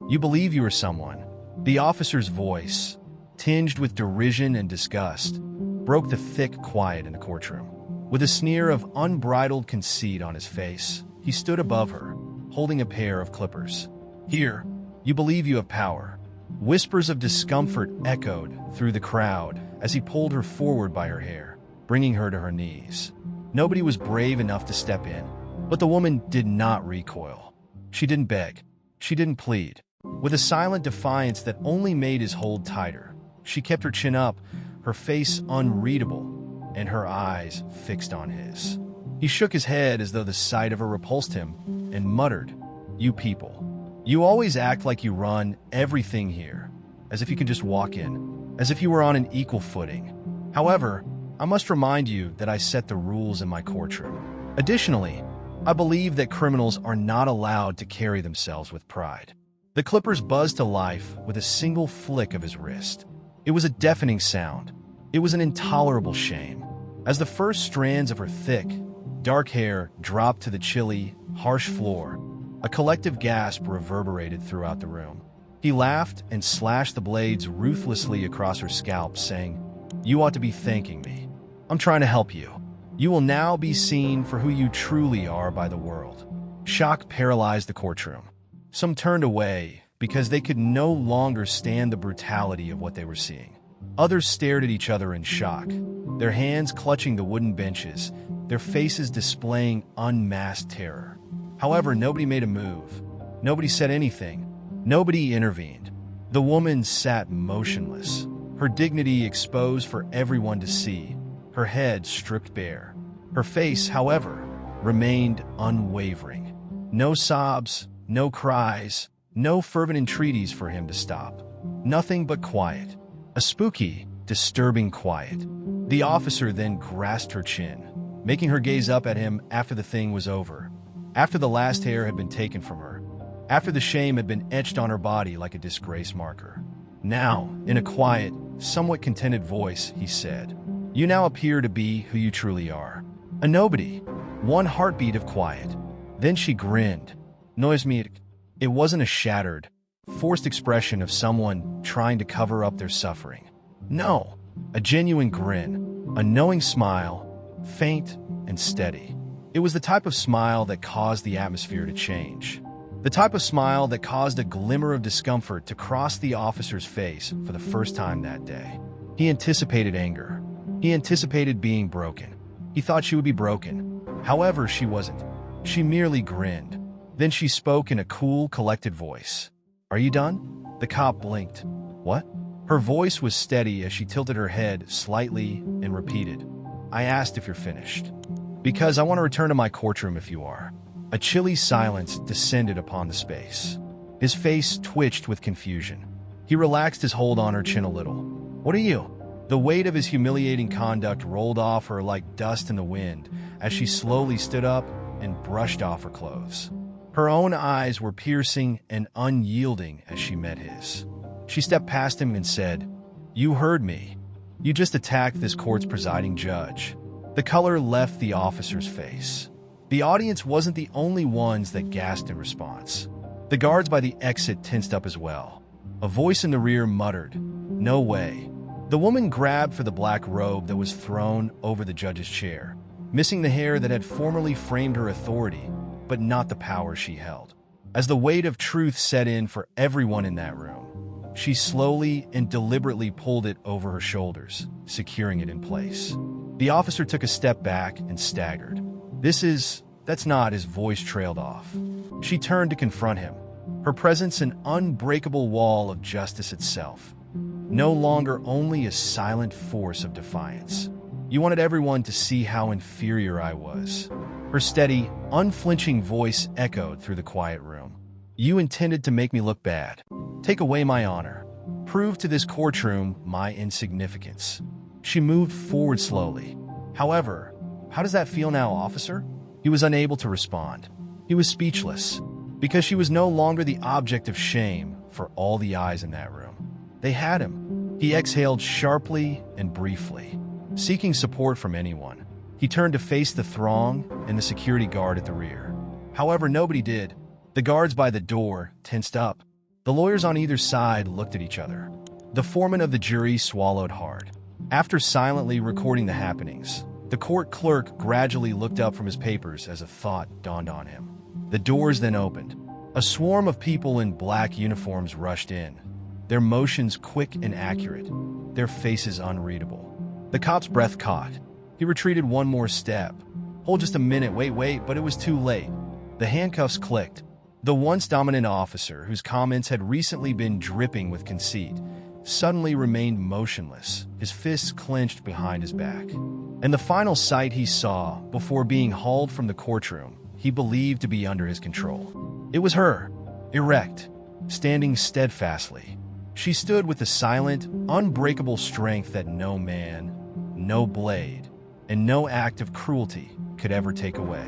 You believe you are someone. The officer's voice, tinged with derision and disgust, broke the thick quiet in the courtroom. With a sneer of unbridled conceit on his face, he stood above her, holding a pair of clippers. Here, you believe you have power. Whispers of discomfort echoed through the crowd as he pulled her forward by her hair, bringing her to her knees. Nobody was brave enough to step in, but the woman did not recoil. She didn't beg. She didn't plead. With a silent defiance that only made his hold tighter, she kept her chin up, her face unreadable, and her eyes fixed on his. He shook his head as though the sight of her repulsed him and muttered, "You people. You always act like you run everything here, as if you can just walk in, as if you were on an equal footing. However, I must remind you that I set the rules in my courtroom. Additionally, I believe that criminals are not allowed to carry themselves with pride." The clippers buzzed to life with a single flick of his wrist. It was a deafening sound. It was an intolerable shame. As the first strands of her thick, dark hair dropped to the chilly, harsh floor, a collective gasp reverberated throughout the room. He laughed and slashed the blades ruthlessly across her scalp, saying, "You ought to be thanking me. I'm trying to help you. You will now be seen for who you truly are by the world." Shock paralyzed the courtroom. Some turned away because they could no longer stand the brutality of what they were seeing. Others stared at each other in shock, their hands clutching the wooden benches, their faces displaying unmasked terror. However, nobody made a move. Nobody said anything. Nobody intervened. The woman sat motionless, her dignity exposed for everyone to see, her head stripped bare. Her face, however, remained unwavering. No sobs, no cries, no fervent entreaties for him to stop. Nothing but quiet. A spooky, disturbing quiet. The officer then grasped her chin, making her gaze up at him after the thing was over, after the last hair had been taken from her, after the shame had been etched on her body like a disgrace marker. Now, in a quiet, somewhat contented voice, he said, "You now appear to be who you truly are. A nobody." One heartbeat of quiet. Then she grinned. It wasn't a shattered, forced expression of someone trying to cover up their suffering. No, a genuine grin, a knowing smile, faint and steady. It was the type of smile that caused the atmosphere to change. The type of smile that caused a glimmer of discomfort to cross the officer's face for the first time that day. He anticipated anger. He anticipated being broken. He thought she would be broken. However, she wasn't. She merely grinned. Then she spoke in a cool, collected voice. "Are you done?" The cop blinked. "What?" Her voice was steady as she tilted her head slightly and repeated, "I asked if you're finished. Because I want to return to my courtroom if you are." A chilly silence descended upon the space. His face twitched with confusion. He relaxed his hold on her chin a little. "What are you?" The weight of his humiliating conduct rolled off her like dust in the wind as she slowly stood up and brushed off her clothes. Her own eyes were piercing and unyielding as she met his. She stepped past him and said, "You heard me. You just attacked this court's presiding judge." The color left the officer's face. The audience wasn't the only ones that gasped in response. The guards by the exit tensed up as well. A voice in the rear muttered, "No way." The woman grabbed for the black robe that was thrown over the judge's chair, missing the hair that had formerly framed her authority, but not the power she held. As the weight of truth set in for everyone in that room, she slowly and deliberately pulled it over her shoulders, securing it in place. The officer took a step back and staggered. That's not, his voice trailed off. She turned to confront him, her presence an unbreakable wall of justice itself, no longer only a silent force of defiance. "You wanted everyone to see how inferior I was." Her steady, unflinching voice echoed through the quiet room. "You intended to make me look bad, take away my honor, prove to this courtroom my insignificance." She moved forward slowly. "However, how does that feel now, officer?" He was unable to respond. He was speechless, because she was no longer the object of shame for all the eyes in that room. They had him. He exhaled sharply and briefly, seeking support from anyone. He turned to face the throng and the security guard at the rear. However, nobody did. The guards by the door tensed up. The lawyers on either side looked at each other. The foreman of the jury swallowed hard. After silently recording the happenings, the court clerk gradually looked up from his papers as a thought dawned on him. The doors then opened. A swarm of people in black uniforms rushed in, their motions quick and accurate, their faces unreadable. The cop's breath caught. He retreated one more step. Hold just a minute, wait, but it was too late. The handcuffs clicked. The once dominant officer, whose comments had recently been dripping with conceit, suddenly remained motionless, his fists clenched behind his back. And the final sight he saw, before being hauled from the courtroom, he believed to be under his control. It was her, erect, standing steadfastly. She stood with the silent, unbreakable strength that no man, no blade, and no act of cruelty could ever take away.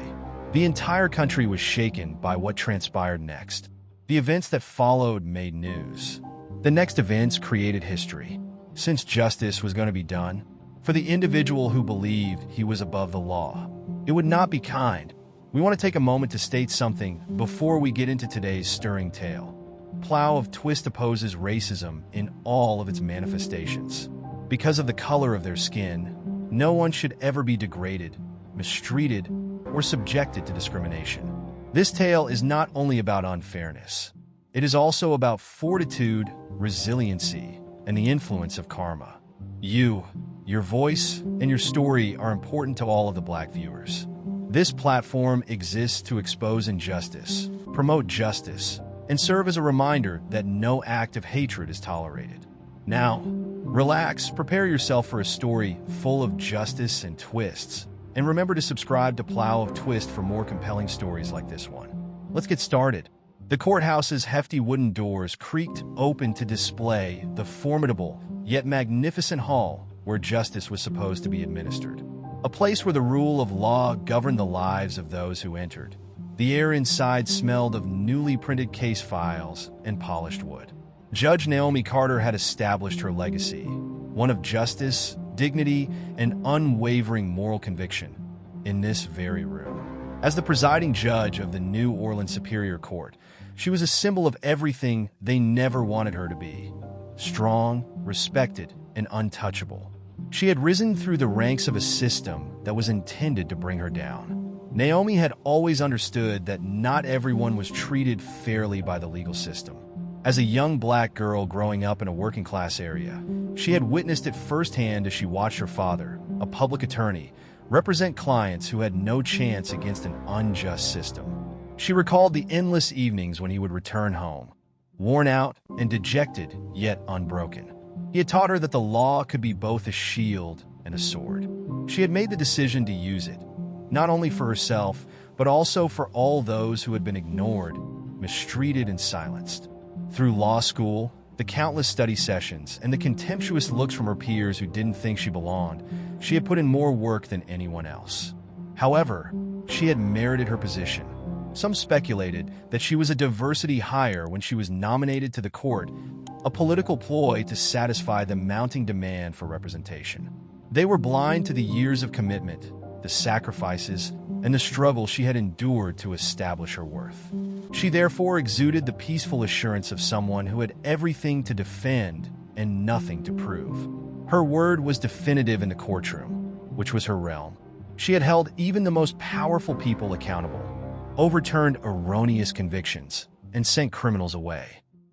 The entire country was shaken by what transpired next. The events that followed made news. The next events created history. Since justice was going to be done, for the individual who believed he was above the law, it would not be kind. We want to take a moment to state something before we get into today's stirring tale. Plow of Twist opposes racism in all of its manifestations. Because of the color of their skin, no one should ever be degraded, mistreated, or subjected to discrimination. This tale is not only about unfairness. It is also about fortitude, resiliency, and the influence of karma. You, your voice, and your story are important to all of the Black viewers. This platform exists to expose injustice, promote justice, and serve as a reminder that no act of hatred is tolerated. Now, relax, prepare yourself for a story full of justice and twists, and remember to subscribe to Plow of Twist for more compelling stories like this one. Let's get started. The courthouse's hefty wooden doors creaked open to display the formidable, yet magnificent hall where justice was supposed to be administered. A place where the rule of law governed the lives of those who entered. The air inside smelled of newly printed case files and polished wood. Judge Naomi Carter had established her legacy, one of justice, dignity, and unwavering moral conviction, in this very room. As the presiding judge of the New Orleans Superior Court, she was a symbol of everything they never wanted her to be: strong, respected, and untouchable. She had risen through the ranks of a system that was intended to bring her down. Naomi had always understood that not everyone was treated fairly by the legal system. As a young Black girl growing up in a working-class area, she had witnessed it firsthand as she watched her father, a public attorney, represent clients who had no chance against an unjust system. She recalled the endless evenings when he would return home, worn out and dejected, yet unbroken. He had taught her that the law could be both a shield and a sword. She had made the decision to use it, not only for herself, but also for all those who had been ignored, mistreated, and silenced. Through law school, the countless study sessions, and the contemptuous looks from her peers who didn't think she belonged, she had put in more work than anyone else. However, she had merited her position. Some speculated that she was a diversity hire when she was nominated to the court, a political ploy to satisfy the mounting demand for representation. They were blind to the years of commitment, the sacrifices, and the struggle she had endured to establish her worth. She therefore exuded the peaceful assurance of someone who had everything to defend and nothing to prove. Her word was definitive in the courtroom, which was her realm. She had held even the most powerful people accountable, overturned erroneous convictions, and sent criminals away.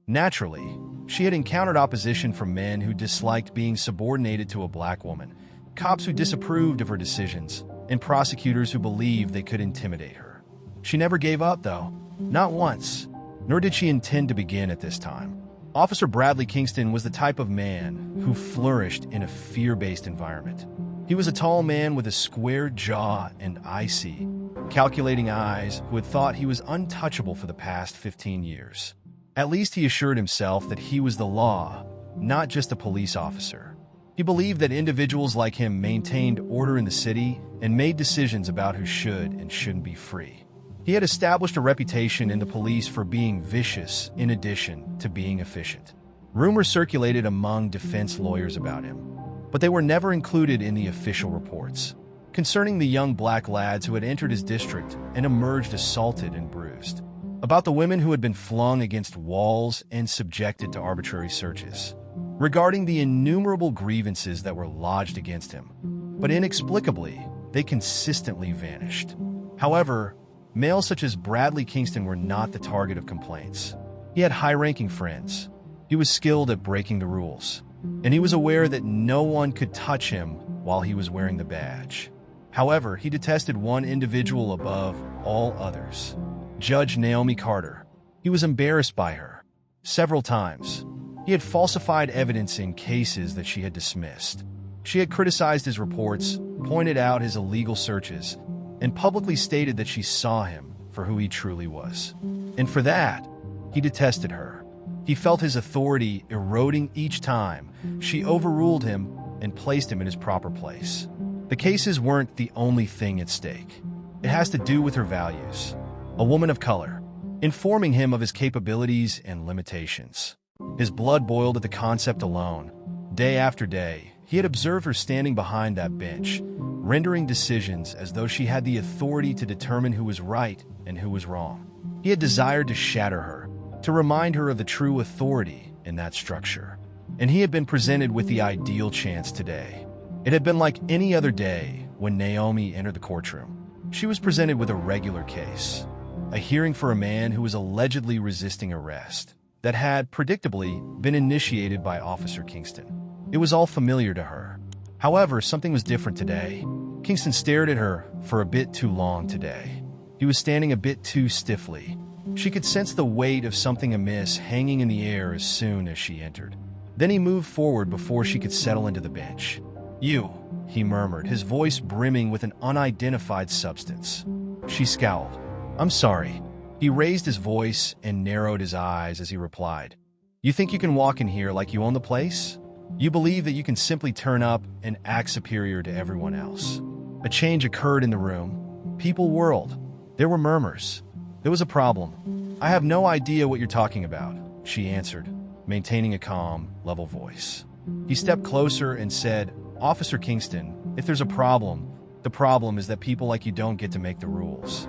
Naturally, she had encountered opposition from men who disliked being subordinated to a Black woman, cops who disapproved of her decisions, and prosecutors who believed they could intimidate her. She never gave up, though. Not once. Nor did she intend to begin at this time. Officer Bradley Kingston was the type of man who flourished in a fear-based environment. He was a tall man with a square jaw and icy, calculating eyes who had thought he was untouchable for the past 15 years. At least he assured himself that he was the law, not just a police officer. He believed that individuals like him maintained order in the city and made decisions about who should and shouldn't be free. He had established a reputation in the police for being vicious in addition to being efficient. Rumors circulated among defense lawyers about him, but they were never included in the official reports, concerning the young Black lads who had entered his district and emerged assaulted and bruised. about the women who had been flung against walls and subjected to arbitrary searches, regarding the innumerable grievances that were lodged against him. But inexplicably, they consistently vanished. However, males such as Bradley Kingston were not the target of complaints. He had high-ranking friends. He was skilled at breaking the rules, and he was aware that no one could touch him while he was wearing the badge. However, he detested one individual above all others, Judge Naomi Carter. He was embarrassed by her. Several times, he had falsified evidence in cases that she had dismissed. She had criticized his reports, pointed out his illegal searches, and publicly stated that she saw him for who he truly was. And for that, he detested her. He felt his authority eroding each time she overruled him and placed him in his proper place. The cases weren't the only thing at stake. It has to do with her values. A woman of color, informing him of his capabilities and limitations. His blood boiled at the concept alone. Day after day, he had observed her standing behind that bench, rendering decisions as though she had the authority to determine who was right and who was wrong. He had desired to shatter her, to remind her of the true authority in that structure. And he had been presented with the ideal chance today. It had been like any other day when Naomi entered the courtroom. She was presented with a regular case, a hearing for a man who was allegedly resisting arrest that had, predictably, been initiated by Officer Kingston. It was all familiar to her. However, something was different today. Kingston stared at her for a bit too long today. He was standing a bit too stiffly. She could sense the weight of something amiss hanging in the air as soon as she entered. Then he moved forward before she could settle into the bench. "You," he murmured, his voice brimming with an unidentified substance. She scowled. "I'm sorry." He raised his voice and narrowed his eyes as he replied. "You think you can walk in here like you own the place? You believe that you can simply turn up and act superior to everyone else." A change occurred in the room. People whirled. There were murmurs. "There was a problem. I have no idea what you're talking about," she answered, maintaining a calm, level voice. He stepped closer and said, "Officer Kingston, if there's a problem, the problem is that people like you don't get to make the rules.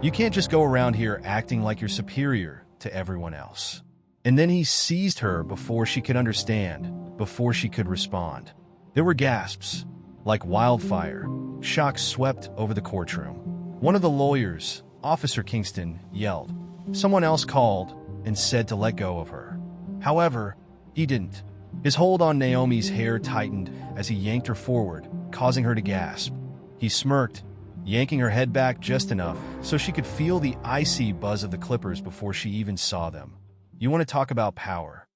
You can't just go around here acting like you're superior to everyone else." And then he seized her before she could understand, before she could respond. There were gasps. Like wildfire, shock swept over the courtroom. One of the lawyers, Officer Kingston, yelled. Someone else called and said to let go of her. However, he didn't. His hold on Naomi's hair tightened as he yanked her forward, causing her to gasp. He smirked, yanking her head back just enough so she could feel the icy buzz of the clippers before she even saw them. "You want to talk about power?"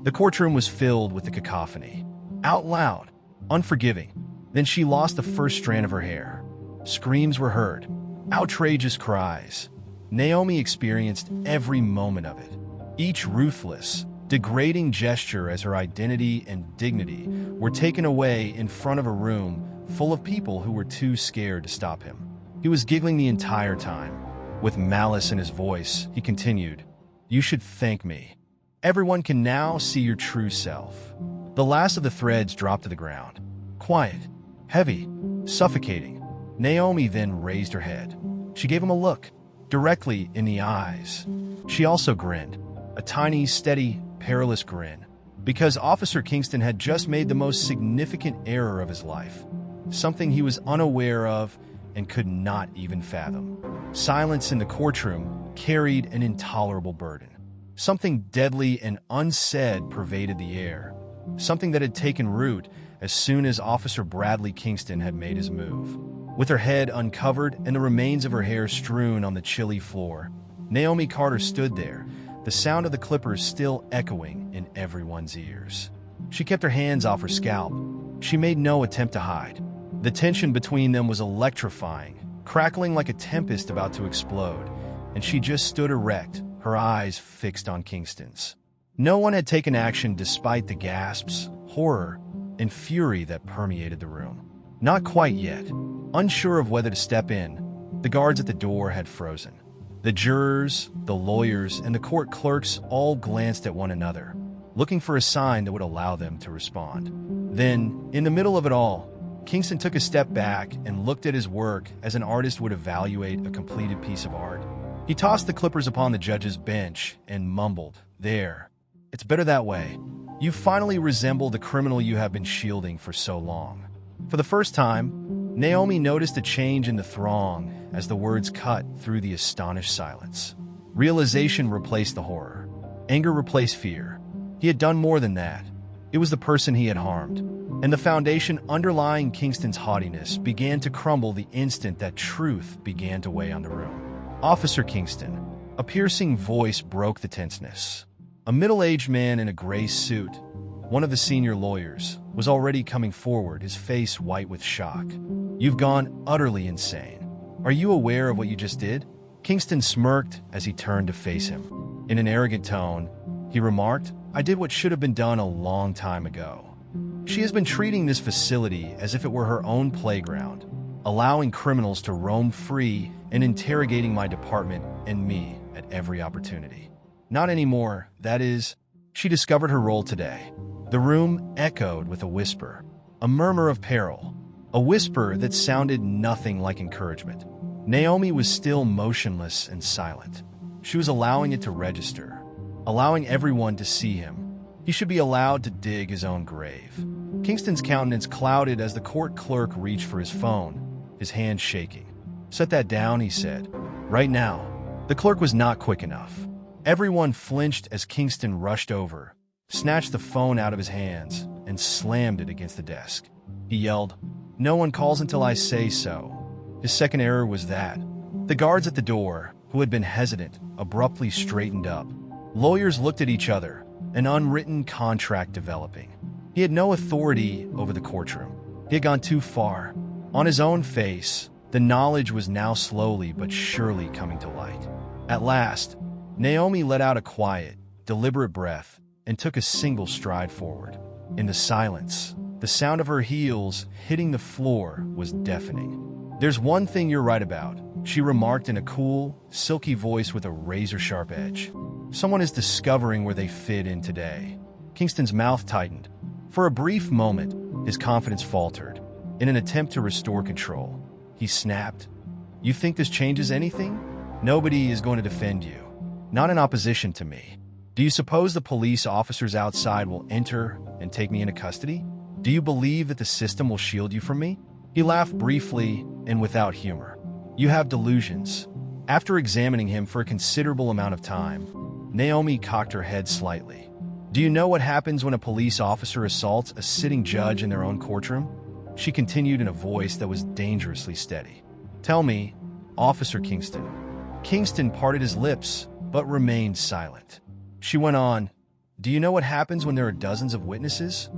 The courtroom was filled with the cacophony. Out loud, unforgiving. Then she lost the first strand of her hair. Screams were heard. Outrageous cries. Naomi experienced every moment of it. Each ruthless, degrading gesture as her identity and dignity were taken away in front of a room full of people who were too scared to stop him. He was giggling the entire time. With malice in his voice, he continued, "You should thank me. Everyone can now see your true self." The last of the threads dropped to the ground. Quiet, heavy, suffocating. Naomi then raised her head. She gave him a look, directly in the eyes. She also grinned, a tiny, steady, perilous grin, because Officer Kingston had just made the most significant error of his life, something he was unaware of and could not even fathom. Silence in the courtroom carried an intolerable burden. Something deadly and unsaid pervaded the air, something that had taken root as soon as Officer Bradley Kingston had made his move. With her head uncovered and the remains of her hair strewn on the chilly floor, Naomi Carter stood there, the sound of the clippers still echoing in everyone's ears. She kept her hands off her scalp. She made no attempt to hide. The tension between them was electrifying, crackling like a tempest about to explode, and she just stood erect, her eyes fixed on Kingston's. No one had taken action despite the gasps, horror, and fury that permeated the room. Not quite yet. Unsure of whether to step in, the guards at the door had frozen. The jurors, the lawyers, and the court clerks all glanced at one another, looking for a sign that would allow them to respond. Then, in the middle of it all, Kingston took a step back and looked at his work as an artist would evaluate a completed piece of art. He tossed the clippers upon the judge's bench and mumbled, "There. It's better that way. You finally resemble the criminal you have been shielding for so long." For the first time, Naomi noticed a change in the throng as the words cut through the astonished silence. Realization replaced the horror. Anger replaced fear. He had done more than that. It was the person he had harmed. And the foundation underlying Kingston's haughtiness began to crumble the instant that truth began to weigh on the room. "Officer Kingston." A piercing voice broke the tenseness. A middle-aged man in a gray suit, one of the senior lawyers, was already coming forward, his face white with shock. "You've gone utterly insane. Are you aware of what you just did?" Kingston smirked as he turned to face him. In an arrogant tone, he remarked, "I did what should have been done a long time ago." She has been treating this facility as if it were her own playground, allowing criminals to roam free and interrogating my department and me at every opportunity. Not anymore, that is. She discovered her role today. The room echoed with a whisper, a murmur of peril, a whisper that sounded nothing like encouragement. Naomi was still motionless and silent. She was allowing it to register, allowing everyone to see him. He should be allowed to dig his own grave. Kingston's countenance clouded as the court clerk reached for his phone, his hand shaking. "Set that down," he said. "Right now." The clerk was not quick enough. Everyone flinched as Kingston rushed over, snatched the phone out of his hands, and slammed it against the desk. He yelled, "No one calls until I say so." His second error was that. The guards at the door, who had been hesitant, abruptly straightened up. Lawyers looked at each other, an unwritten contract developing. He had no authority over the courtroom. He had gone too far. On his own face, the knowledge was now slowly but surely coming to light. At last, Naomi let out a quiet, deliberate breath and took a single stride forward. In the silence, the sound of her heels hitting the floor was deafening. "There's one thing you're right about," she remarked in a cool, silky voice with a razor-sharp edge. "Someone is discovering where they fit in today." Kingston's mouth tightened. For a brief moment, his confidence faltered. In an attempt to restore control, he snapped, "You think this changes anything? Nobody is going to defend you. Not in opposition to me. Do you suppose the police officers outside will enter and take me into custody? Do you believe that the system will shield you from me?" He laughed briefly and without humor. "You have delusions." After examining him for a considerable amount of time, Naomi cocked her head slightly. "Do you know what happens when a police officer assaults a sitting judge in their own courtroom?" She continued in a voice that was dangerously steady. "Tell me, Officer Kingston." Kingston parted his lips, but remained silent. She went on, "Do you know what happens when there are dozens of witnesses?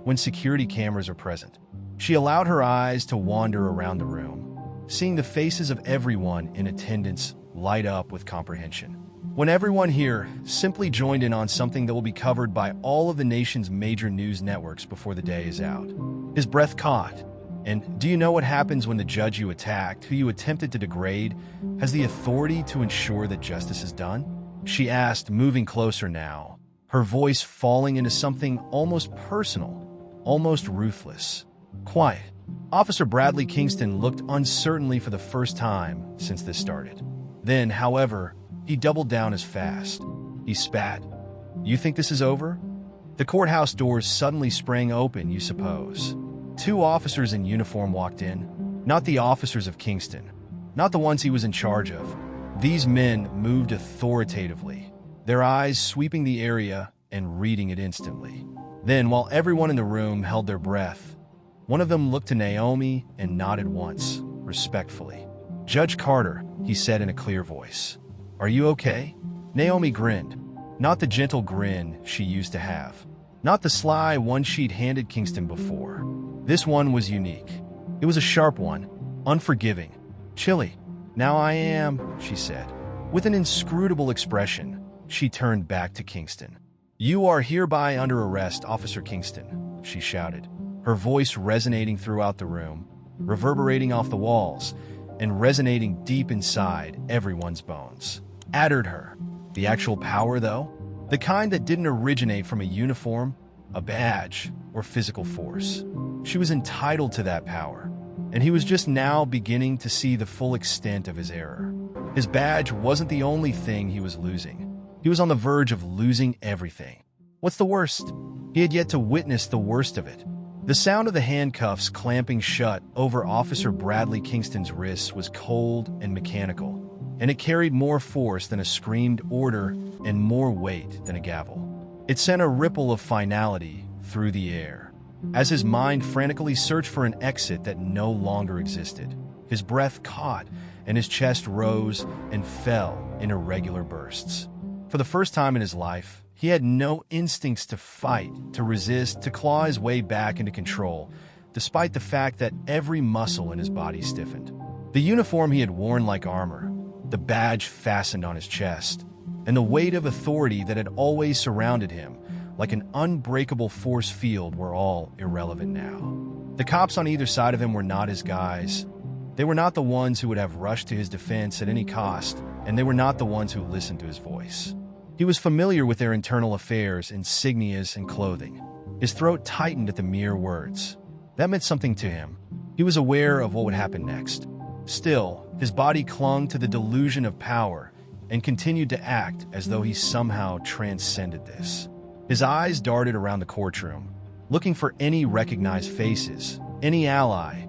When security cameras are present?" She allowed her eyes to wander around the room, seeing the faces of everyone in attendance light up with comprehension. When everyone here simply joined in on something that will be covered by all of the nation's major news networks before the day is out. His breath caught. "And do you know what happens when the judge you attacked, who you attempted to degrade, has the authority to ensure that justice is done?" She asked, moving closer now, her voice falling into something almost personal, almost ruthless. "Quiet." Officer Bradley Kingston looked uncertainly for the first time since this started. Then, however, he doubled down as fast. He spat. "You think this is over?" The courthouse doors suddenly sprang open, you suppose. Two officers in uniform walked in. Not the officers of Kingston. Not the ones he was in charge of. These men moved authoritatively, their eyes sweeping the area and reading it instantly. Then, while everyone in the room held their breath, one of them looked to Naomi and nodded once, respectfully. "Judge Carter," he said in a clear voice. "Are you okay?" Naomi grinned. Not the gentle grin she used to have. Not the sly one she'd handed Kingston before. This one was unique. It was a sharp one, unforgiving, chilly. "Now I am," she said. With an inscrutable expression, she turned back to Kingston. "You are hereby under arrest, Officer Kingston," she shouted, her voice resonating throughout the room, reverberating off the walls, and resonating deep inside everyone's bones. Addered her. The actual power, though? The kind that didn't originate from a uniform, a badge, or physical force. She was entitled to that power, and he was just now beginning to see the full extent of his error. His badge wasn't the only thing he was losing. He was on the verge of losing everything. What's the worst? He had yet to witness the worst of it. The sound of the handcuffs clamping shut over Officer Bradley Kingston's wrists was cold and mechanical, and it carried more force than a screamed order and more weight than a gavel. It sent a ripple of finality through the air. As his mind frantically searched for an exit that no longer existed, his breath caught and his chest rose and fell in irregular bursts. For the first time in his life, he had no instincts to fight, to resist, to claw his way back into control, despite the fact that every muscle in his body stiffened. The uniform he had worn like armor, the badge fastened on his chest, and the weight of authority that had always surrounded him, like an unbreakable force field, were all irrelevant now. The cops on either side of him were not his guys. They were not the ones who would have rushed to his defense at any cost, and they were not the ones who listened to his voice. He was familiar with their internal affairs, insignias, and clothing. His throat tightened at the mere words. That meant something to him. He was aware of what would happen next. Still, his body clung to the delusion of power and continued to act as though he somehow transcended this. His eyes darted around the courtroom, looking for any recognized faces, any ally,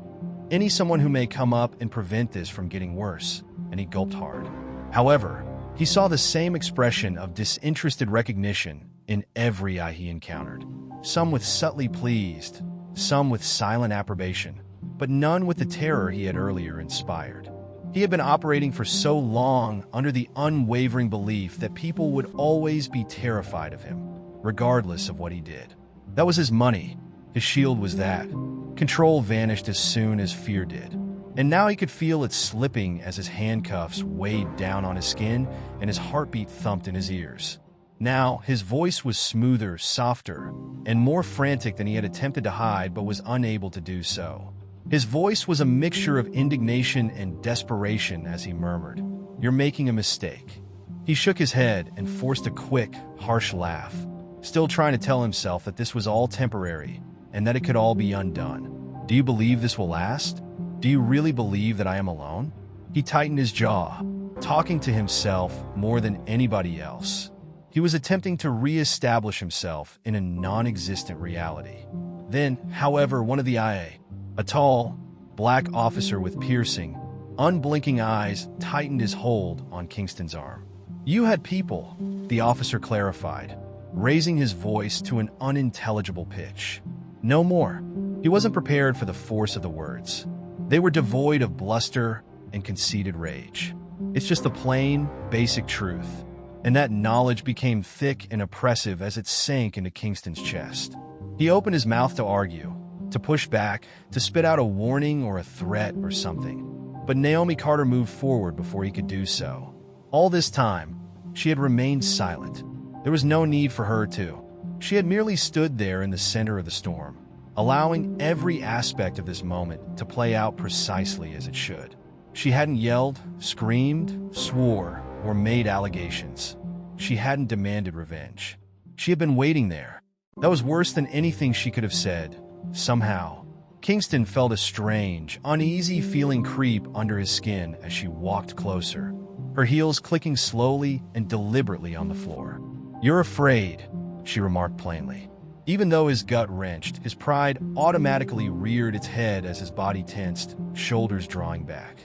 any someone who may come up and prevent this from getting worse, and he gulped hard. However, he saw the same expression of disinterested recognition in every eye he encountered. Some with subtly pleased, some with silent approbation, but none with the terror he had earlier inspired. He had been operating for so long under the unwavering belief that people would always be terrified of him, regardless of what he did. That was his money. His shield was that. Control vanished as soon as fear did. And now he could feel it slipping as his handcuffs weighed down on his skin and his heartbeat thumped in his ears. Now, his voice was smoother, softer, and more frantic than he had attempted to hide but was unable to do so. His voice was a mixture of indignation and desperation as he murmured, "You're making a mistake." He shook his head and forced a quick, harsh laugh, still trying to tell himself that this was all temporary and that it could all be undone. "Do you believe this will last? Do you really believe that I am alone?" He tightened his jaw, talking to himself more than anybody else. He was attempting to re-establish himself in a non-existent reality. Then, however, one of the IA, a tall, black officer with piercing, unblinking eyes, tightened his hold on Kingston's arm. "You had people," the officer clarified, raising his voice to an unintelligible pitch. No more. He wasn't prepared for the force of the words. They were devoid of bluster and conceited rage. It's just the plain, basic truth. And that knowledge became thick and oppressive as it sank into Kingston's chest. He opened his mouth to argue, to push back, to spit out a warning or a threat or something. But Naomi Carter moved forward before he could do so. All this time, she had remained silent. There was no need for her to. She had merely stood there in the center of the storm, allowing every aspect of this moment to play out precisely as it should. She hadn't yelled, screamed, swore, or made allegations. She hadn't demanded revenge. She had been waiting there. That was worse than anything she could have said. Somehow, Kingston felt a strange, uneasy feeling creep under his skin as she walked closer, her heels clicking slowly and deliberately on the floor. "You're afraid," she remarked plainly. Even though his gut wrenched, his pride automatically reared its head as his body tensed, shoulders drawing back.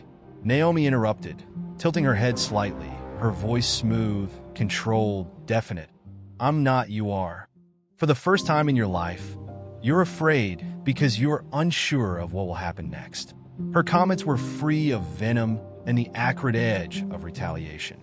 Naomi interrupted, tilting her head slightly, her voice smooth, controlled, definite. "I'm not, you are. For the first time in your life, you're afraid because you're unsure of what will happen next." Her comments were free of venom and the acrid edge of retaliation.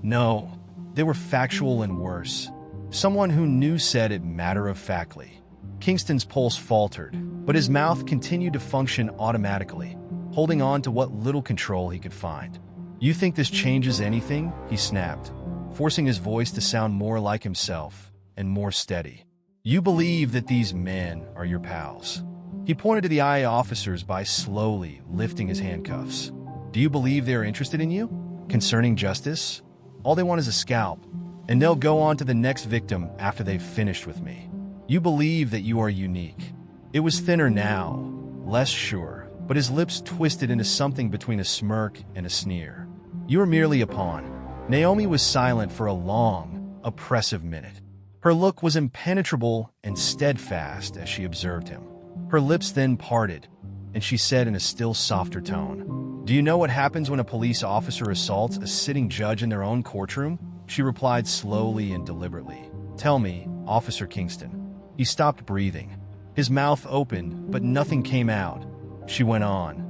No, they were factual and worse. Someone who knew said it matter-of-factly. Kingston's pulse faltered, but his mouth continued to function automatically, holding on to what little control he could find. "You think this changes anything?" he snapped, forcing his voice to sound more like himself and more steady. "You believe that these men are your pals." He pointed to the IA officers by slowly lifting his handcuffs. "Do you believe they are interested in you? Concerning justice? All they want is a scalp, and they'll go on to the next victim after they've finished with me. You believe that you are unique." It was thinner now, less sure, but his lips twisted into something between a smirk and a sneer. You are merely a pawn." Naomi was silent for a long, oppressive minute. Her look was impenetrable and steadfast as she observed him. Her lips then parted, and she said in a still softer tone, "Do you know what happens when a police officer assaults a sitting judge in their own courtroom?" She replied slowly and deliberately, "Tell me, Officer Kingston." He stopped breathing. His mouth opened, but nothing came out. She went on,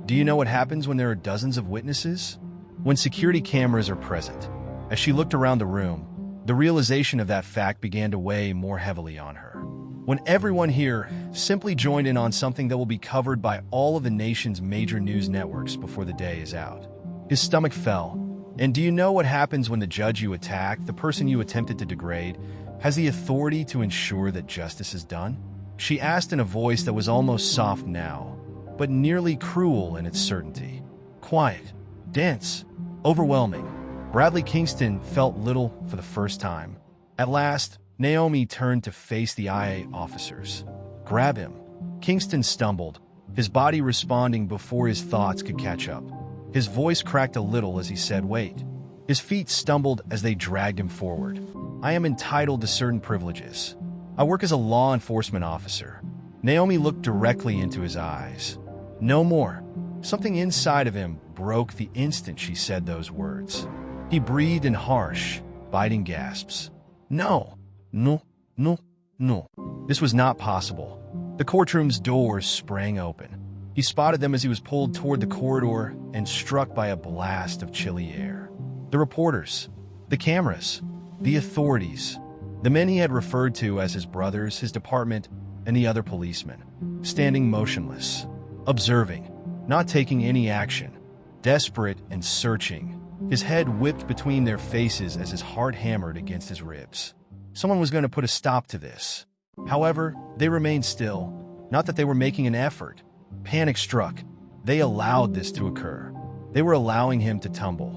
"Do you know what happens when there are dozens of witnesses? When security cameras are present." As she looked around the room, the realization of that fact began to weigh more heavily on her. When everyone here simply joined in on something that will be covered by all of the nation's major news networks before the day is out. His stomach fell. "And do you know what happens when the judge you attacked, the person you attempted to degrade, has the authority to ensure that justice is done?" She asked in a voice that was almost soft now, but nearly cruel in its certainty. Quiet, dense, overwhelming. Bradley Kingston felt little for the first time. At last, Naomi turned to face the IA officers. "Grab him." Kingston stumbled, his body responding before his thoughts could catch up. His voice cracked a little as he said, "Wait." His feet stumbled as they dragged him forward. "I am entitled to certain privileges. I work as a law enforcement officer." Naomi looked directly into his eyes. "No more." Something inside of him broke the instant she said those words. He breathed in harsh, biting gasps. "No. No, no, no." This was not possible. The courtroom's doors sprang open. He spotted them as he was pulled toward the corridor and struck by a blast of chilly air. The reporters, the cameras, the authorities, the men he had referred to as his brothers, his department, and the other policemen, standing motionless, observing, not taking any action, desperate and searching, his head whipped between their faces as his heart hammered against his ribs. Someone was going to put a stop to this. However, they remained still, not that they were making an effort. Panic struck. They allowed this to occur. They were allowing him to tumble.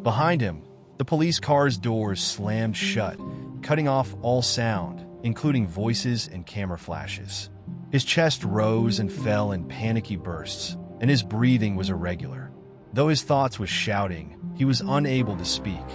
Behind him, the police car's doors slammed shut, cutting off all sound, including voices and camera flashes. His chest rose and fell in panicky bursts, and his breathing was irregular. Though his thoughts was shouting, he was unable to speak.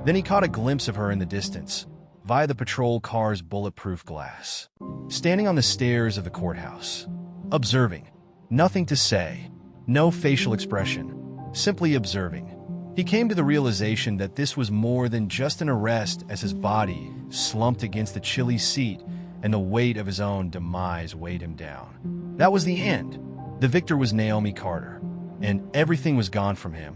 Then he caught a glimpse of her in the distance, via the patrol car's bulletproof glass. Standing on the stairs of the courthouse, observing. Nothing to say, no facial expression, simply observing. He came to the realization that this was more than just an arrest as his body slumped against the chilly seat and the weight of his own demise weighed him down. That was the end. The victor was Naomi Carter, and everything was gone from him.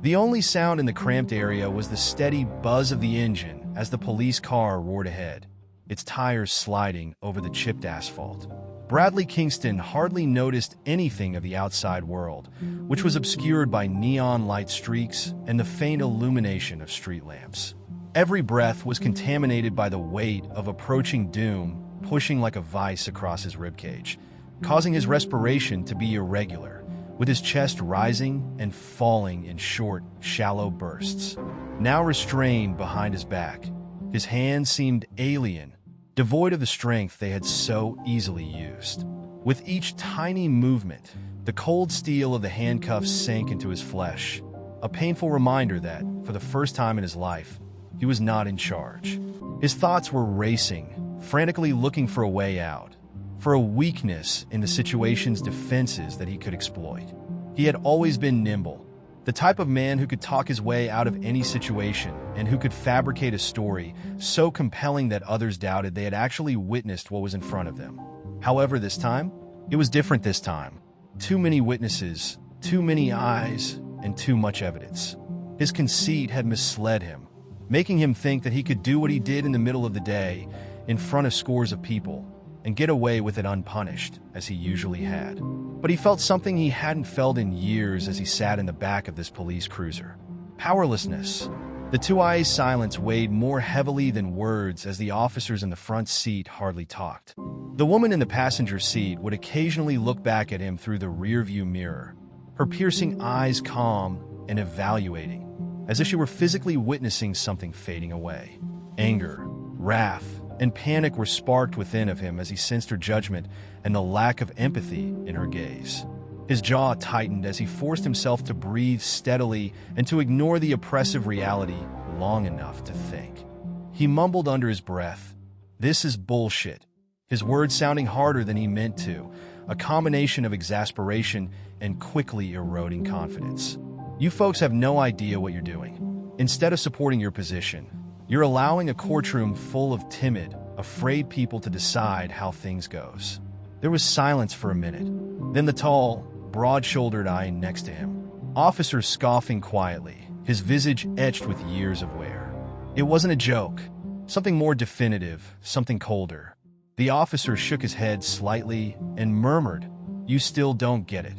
The only sound in the cramped area was the steady buzz of the engine as the police car roared ahead, its tires sliding over the chipped asphalt. Bradley Kingston hardly noticed anything of the outside world, which was obscured by neon light streaks and the faint illumination of street lamps. Every breath was contaminated by the weight of approaching doom pushing like a vice across his ribcage, causing his respiration to be irregular, with his chest rising and falling in short, shallow bursts. Now restrained behind his back, his hands seemed alien, devoid of the strength they had so easily used. With each tiny movement, the cold steel of the handcuffs sank into his flesh, a painful reminder that, for the first time in his life, he was not in charge. His thoughts were racing, frantically looking for a way out, for a weakness in the situation's defenses that he could exploit. He had always been nimble, the type of man who could talk his way out of any situation and who could fabricate a story so compelling that others doubted they had actually witnessed what was in front of them. However, this time, it was different this time. Too many witnesses, too many eyes, and too much evidence. His conceit had misled him, making him think that he could do what he did in the middle of the day, in front of scores of people, and get away with it unpunished, as he usually had. But he felt something he hadn't felt in years as he sat in the back of this police cruiser. Powerlessness. The two eyes' silence weighed more heavily than words as the officers in the front seat hardly talked. The woman in the passenger seat would occasionally look back at him through the rearview mirror, her piercing eyes calm and evaluating, as if she were physically witnessing something fading away. Anger, wrath, and panic were sparked within of him as he sensed her judgment and the lack of empathy in her gaze. His jaw tightened as he forced himself to breathe steadily and to ignore the oppressive reality long enough to think. He mumbled under his breath, "This is bullshit," his words sounding harder than he meant to, a combination of exasperation and quickly eroding confidence. "You folks have no idea what you're doing. Instead of supporting your position, you're allowing a courtroom full of timid, afraid people to decide how things goes." There was silence for a minute. Then the tall, broad-shouldered eye next to him, officer scoffing quietly, his visage etched with years of wear. It wasn't a joke. Something more definitive, something colder. The officer shook his head slightly and murmured, "You still don't get it."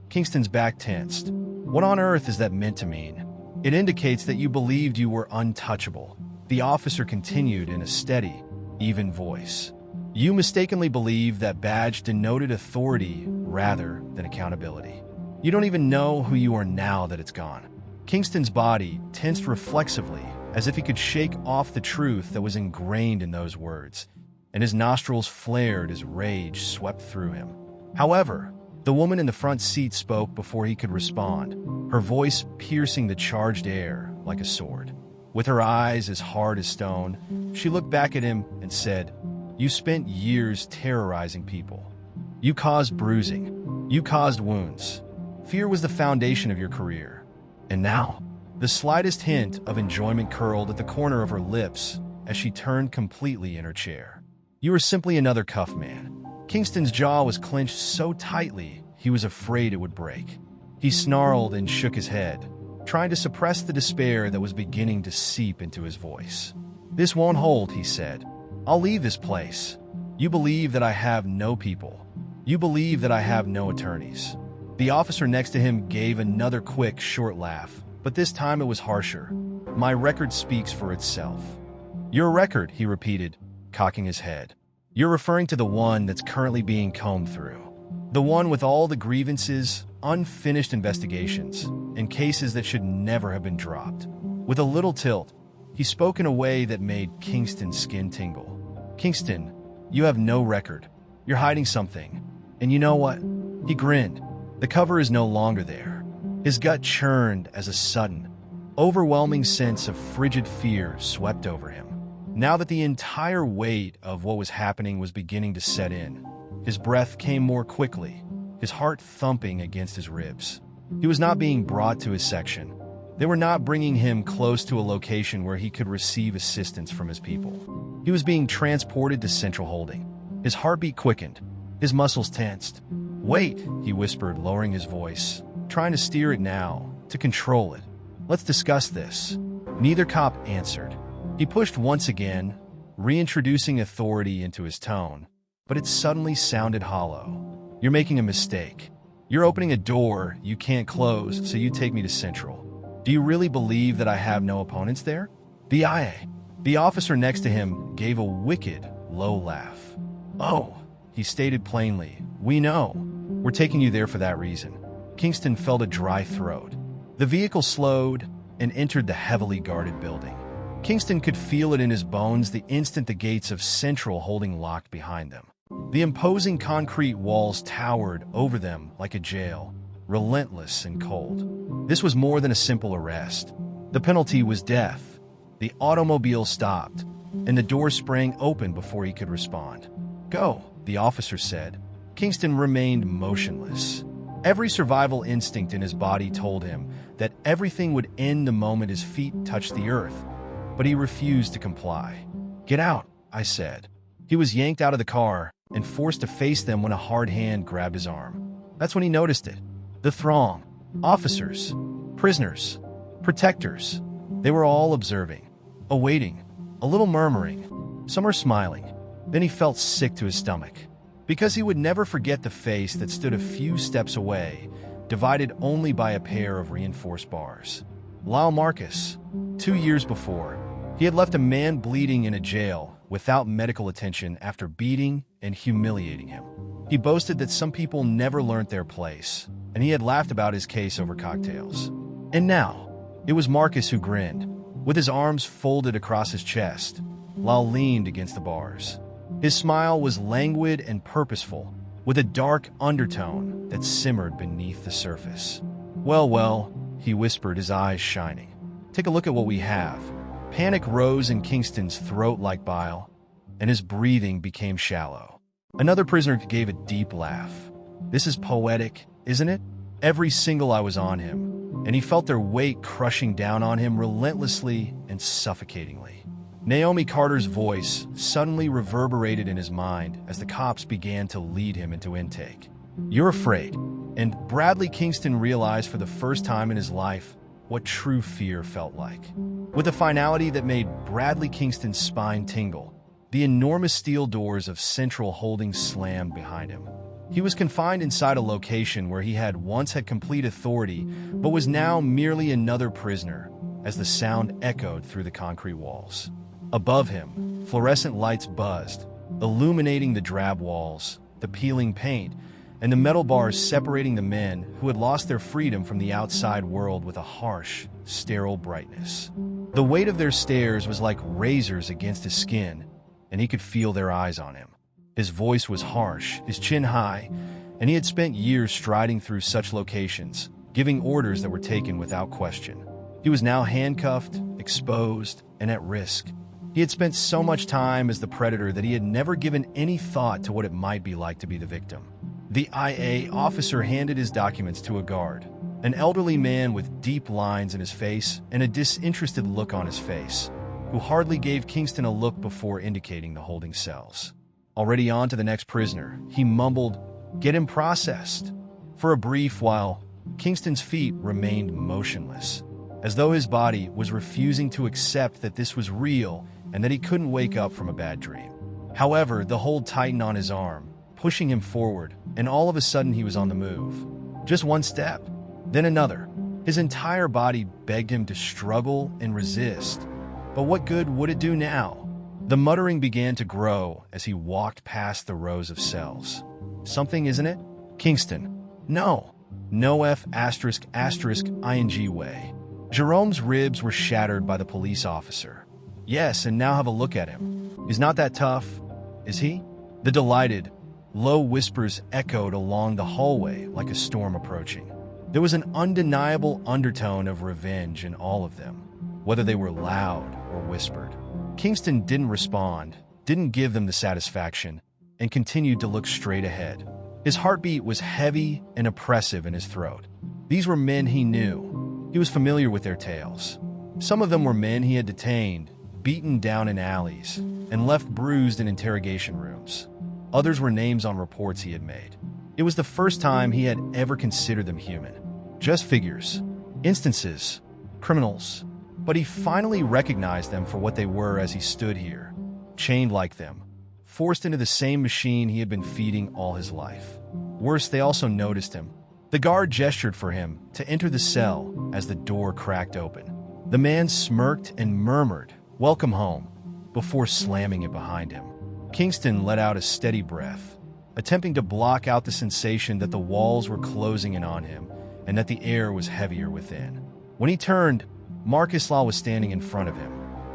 Kingston's back tensed. What on earth is that meant to mean? "It indicates that you believed you were untouchable," the officer continued in a steady, even voice. "You mistakenly believed that badge denoted authority rather than accountability. You don't even know who you are now that it's gone." Kingston's body tensed reflexively, as if he could shake off the truth that was ingrained in those words, and his nostrils flared as rage swept through him. However, the woman in the front seat spoke before he could respond, her voice piercing the charged air like a sword. With her eyes as hard as stone, she looked back at him and said, "You spent years terrorizing people. You caused bruising. You caused wounds. Fear was the foundation of your career. And now?" The slightest hint of enjoyment curled at the corner of her lips as she turned completely in her chair. "You are simply another cuff man." Kingston's jaw was clenched so tightly he was afraid it would break. He snarled and shook his head, trying to suppress the despair that was beginning to seep into his voice. "This won't hold," he said. "I'll leave this place. You believe that I have no people. You believe that I have no attorneys." The officer next to him gave another quick, short laugh, but this time it was harsher. "My record speaks for itself." "Your record," he repeated, cocking his head. "You're referring to the one that's currently being combed through. The one with all the grievances, unfinished investigations, and cases that should never have been dropped." With a little tilt, he spoke in a way that made Kingston's skin tingle. "Kingston, you have no record. You're hiding something. And you know what?" He grinned. The cover is no longer there. His gut churned as a sudden, overwhelming sense of frigid fear swept over him. Now that the entire weight of what was happening was beginning to set in, his breath came more quickly, his heart thumping against his ribs. He was not being brought to his section. They were not bringing him close to a location where he could receive assistance from his people. He was being transported to Central Holding. His heartbeat quickened, his muscles tensed. "Wait," he whispered, lowering his voice, trying to steer it now, to control it. "Let's discuss this." Neither cop answered. He pushed once again, reintroducing authority into his tone, but it suddenly sounded hollow. "You're making a mistake. You're opening a door you can't close, so you take me to Central. Do you really believe that I have no opponents there?" The officer next to him gave a wicked, low laugh. "Oh," he stated plainly, "we know. We're taking you there for that reason." Kingston felt a dry throat. The vehicle slowed and entered the heavily guarded building. Kingston could feel it in his bones the instant the gates of Central Holding locked behind them. The imposing concrete walls towered over them like a jail, relentless and cold. This was more than a simple arrest. The penalty was death. The automobile stopped, and the door sprang open before he could respond. "Go," the officer said. Kingston remained motionless. Every survival instinct in his body told him that everything would end the moment his feet touched the earth, but he refused to comply. "Get out," I said. He was yanked out of the car and forced to face them when a hard hand grabbed his arm. That's when he noticed it. The throng, officers, prisoners, protectors, they were all observing, awaiting, a little murmuring. Some were smiling. Then he felt sick to his stomach, because he would never forget the face that stood a few steps away, divided only by a pair of reinforced bars. Lyle Marcus. 2 years before, he had left a man bleeding in a jail without medical attention after beating and humiliating him. He boasted that some people never learned their place, and he had laughed about his case over cocktails. And now, it was Marcus who grinned. With his arms folded across his chest, Lyle leaned against the bars. His smile was languid and purposeful, with a dark undertone that simmered beneath the surface. "Well, well," he whispered, his eyes shining. "Take a look at what we have." Panic rose in Kingston's throat like bile, and his breathing became shallow. Another prisoner gave a deep laugh. "This is poetic, isn't it? Every single eye was on him, and he felt their weight crushing down on him relentlessly and suffocatingly." Naomi Carter's voice suddenly reverberated in his mind as the cops began to lead him into intake. "You're afraid." And Bradley Kingston realized for the first time in his life what true fear felt like. With a finality that made Bradley Kingston's spine tingle, the enormous steel doors of Central Holdings slammed behind him. He was confined inside a location where he had once had complete authority, but was now merely another prisoner, as the sound echoed through the concrete walls. Above him, fluorescent lights buzzed, illuminating the drab walls, the peeling paint, and the metal bars separating the men who had lost their freedom from the outside world with a harsh, sterile brightness. The weight of their stares was like razors against his skin, and he could feel their eyes on him. His voice was harsh, his chin high, and he had spent years striding through such locations, giving orders that were taken without question. He was now handcuffed, exposed, and at risk. He had spent so much time as the predator that he had never given any thought to what it might be like to be the victim. The IA officer handed his documents to a guard, an elderly man with deep lines in his face and a disinterested look on his face, who hardly gave Kingston a look before indicating the holding cells. Already on to the next prisoner, he mumbled, "Get him processed." For a brief while, Kingston's feet remained motionless, as though his body was refusing to accept that this was real and that he couldn't wake up from a bad dream. However, the hold tightened on his arm, pushing him forward, and all of a sudden he was on the move. Just one step, then another. His entire body begged him to struggle and resist. But what good would it do now? The muttering began to grow as he walked past the rows of cells. "Something, isn't it? Kingston. No. No F***ing way." Jerome's ribs were shattered by the police officer. "Yes, and now have a look at him. He's not that tough, is he?" The delighted, low whispers echoed along the hallway like a storm approaching. There was an undeniable undertone of revenge in all of them, whether they were loud or whispered. Kingston didn't respond, didn't give them the satisfaction, and continued to look straight ahead. His heartbeat was heavy and oppressive in his throat. These were men he knew. He was familiar with their tales. Some of them were men he had detained, beaten down in alleys, and left bruised in interrogation rooms. Others were names on reports he had made. It was the first time he had ever considered them human. Just figures, instances, criminals. But he finally recognized them for what they were as he stood here, chained like them, forced into the same machine he had been feeding all his life. Worse, they also noticed him. The guard gestured for him to enter the cell as the door cracked open. The man smirked and murmured, "Welcome home," before slamming it behind him. Kingston let out a steady breath, attempting to block out the sensation that the walls were closing in on him and that the air was heavier within. When he turned, Marcus Law was standing in front of him.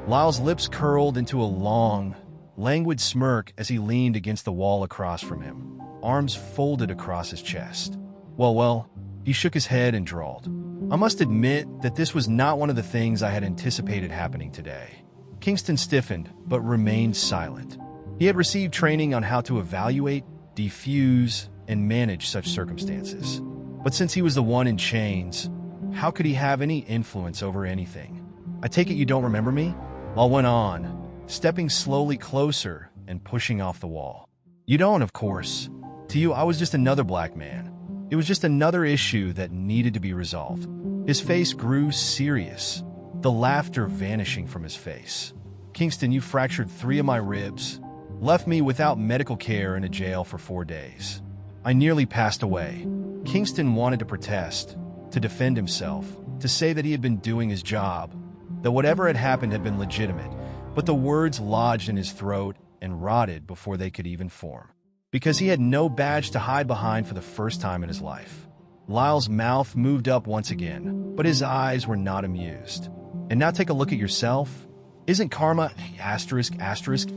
Lyle's lips curled into a long, languid smirk as he leaned against the wall across from him, arms folded across his chest. Well, he shook his head and drawled. "I must admit that this was not one of the things I had anticipated happening today." Kingston stiffened, but remained silent. He had received training on how to evaluate, defuse, and manage such circumstances. But since he was the one in chains, how could he have any influence over anything? "I take it you don't remember me?" Law went on, stepping slowly closer and pushing off the wall. "You don't, of course. To you, I was just another black man. It was just another issue that needed to be resolved." His face grew serious, the laughter vanishing from his face. "Kingston, you fractured 3 of my ribs, left me without medical care in a jail for 4 days. I nearly passed away." Kingston wanted to protest, to defend himself, to say that he had been doing his job, that whatever had happened had been legitimate, but the words lodged in his throat and rotted before they could even form. Because he had no badge to hide behind for the first time in his life. Lyle's mouth moved up once again, but his eyes were not amused. "And now take a look at yourself. Isn't karma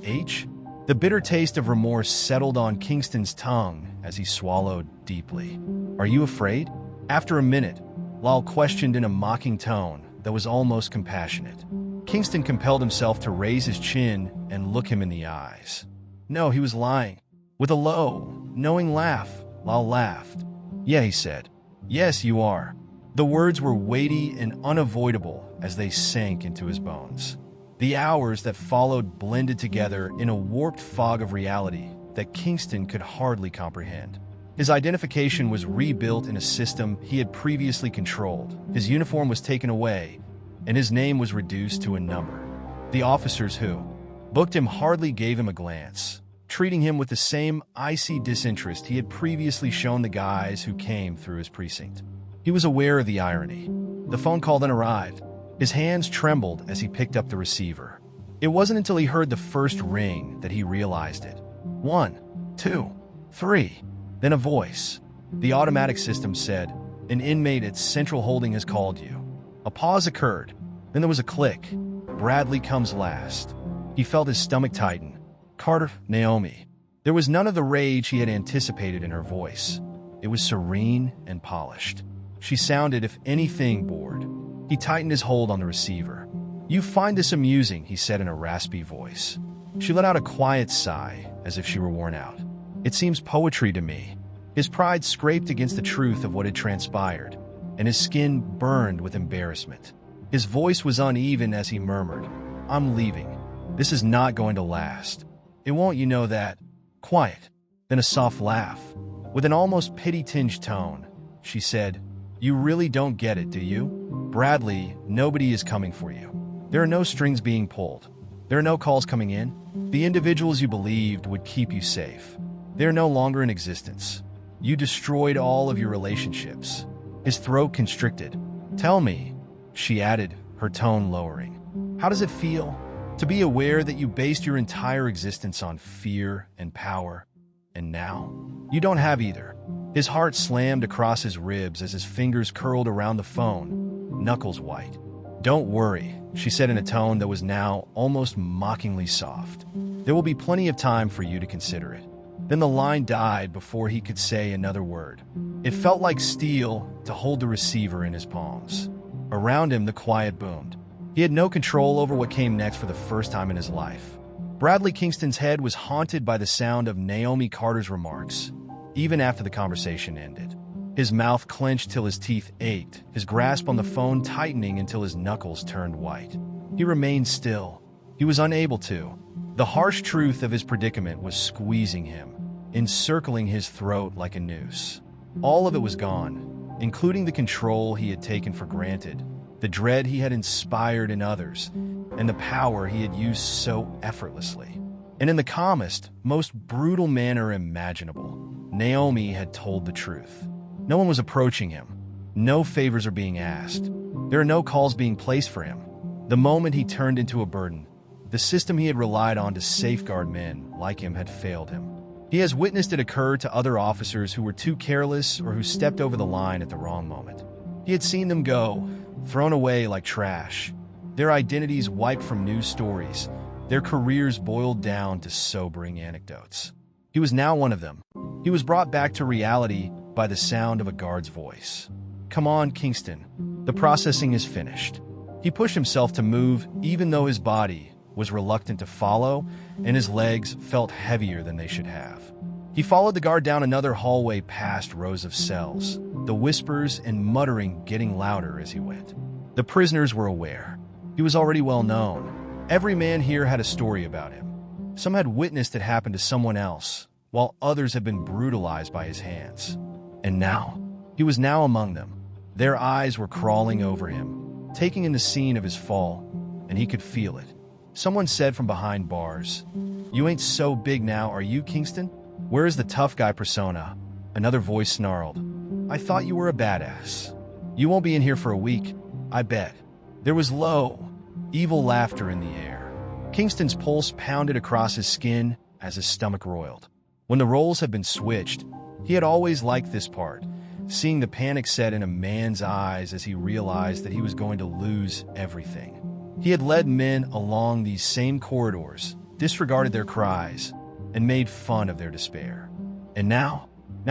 **H? The bitter taste of remorse settled on Kingston's tongue as he swallowed deeply. "Are you afraid?" After a minute, Lal questioned in a mocking tone that was almost compassionate. Kingston compelled himself to raise his chin and look him in the eyes. No, he was lying. With a low, knowing laugh, Lal laughed. "Yeah," he said. "Yes, you are." The words were weighty and unavoidable as they sank into his bones. The hours that followed blended together in a warped fog of reality that Kingston could hardly comprehend. His identification was rebuilt in a system he had previously controlled. His uniform was taken away, and his name was reduced to a number. The officers who booked him hardly gave him a glance, treating him with the same icy disinterest he had previously shown the guys who came through his precinct. He was aware of the irony. The phone call then arrived. His hands trembled as he picked up the receiver. It wasn't until he heard the first ring that he realized it. 1, 2, 3. Then a voice. The automatic system said, "An inmate at Central Holding has called you." A pause occurred. Then there was a click. "Bradley comes last." He felt his stomach tighten. "Carter, Naomi." There was none of the rage he had anticipated in her voice. It was serene and polished. She sounded, if anything, bored. He tightened his hold on the receiver. "You find this amusing," he said in a raspy voice. She let out a quiet sigh, as if she were worn out. "It seems poetry to me." His pride scraped against the truth of what had transpired, and his skin burned with embarrassment. His voice was uneven as he murmured, "I'm leaving. This is not going to last. It won't, you know that." Quiet. Then a soft laugh. With an almost pity-tinged tone, she said, "You really don't get it, do you? Bradley, nobody is coming for you. There are no strings being pulled. There are no calls coming in. The individuals you believed would keep you safe. They are no longer in existence. You destroyed all of your relationships." His throat constricted. "Tell me," she added, her tone lowering, "how does it feel to be aware that you based your entire existence on fear and power, and now you don't have either?" His heart slammed across his ribs as his fingers curled around the phone, knuckles white. "Don't worry," she said in a tone that was now almost mockingly soft. "There will be plenty of time for you to consider it." Then the line died before he could say another word. It felt like steel to hold the receiver in his palms. Around him, the quiet boomed. He had no control over what came next for the first time in his life. Bradley Kingston's head was haunted by the sound of Naomi Carter's remarks, even after the conversation ended. His mouth clenched till his teeth ached, his grasp on the phone tightening until his knuckles turned white. He remained still. He was unable to. The harsh truth of his predicament was squeezing him, encircling his throat like a noose. All of it was gone, including the control he had taken for granted, the dread he had inspired in others, and the power he had used so effortlessly. And in the calmest, most brutal manner imaginable, Naomi had told the truth. No one was approaching him. No favors are being asked. There are no calls being placed for him. The moment he turned into a burden, the system he had relied on to safeguard men like him had failed him. He has witnessed it occur to other officers who were too careless or who stepped over the line at the wrong moment. He had seen them go, thrown away like trash, their identities wiped from news stories, their careers boiled down to sobering anecdotes. He was now one of them. He was brought back to reality by the sound of a guard's voice. "Come on, Kingston. The processing is finished." He pushed himself to move, even though his body was reluctant to follow, and his legs felt heavier than they should have. He followed the guard down another hallway past rows of cells, the whispers and muttering getting louder as he went. The prisoners were aware. He was already well known. Every man here had a story about him. Some had witnessed it happen to someone else, while others had been brutalized by his hands. And now, he was now among them. Their eyes were crawling over him, taking in the scene of his fall, and he could feel it. Someone said from behind bars, "You ain't so big now, are you, Kingston? Where is the tough guy persona?" Another voice snarled, "I thought you were a badass. You won't be in here for a week, I bet." There was low, evil laughter in the air. Kingston's pulse pounded across his skin as his stomach roiled. When the roles had been switched, he had always liked this part, seeing the panic set in a man's eyes as he realized that he was going to lose everything. He had led men along these same corridors, disregarded their cries, and made fun of their despair. And now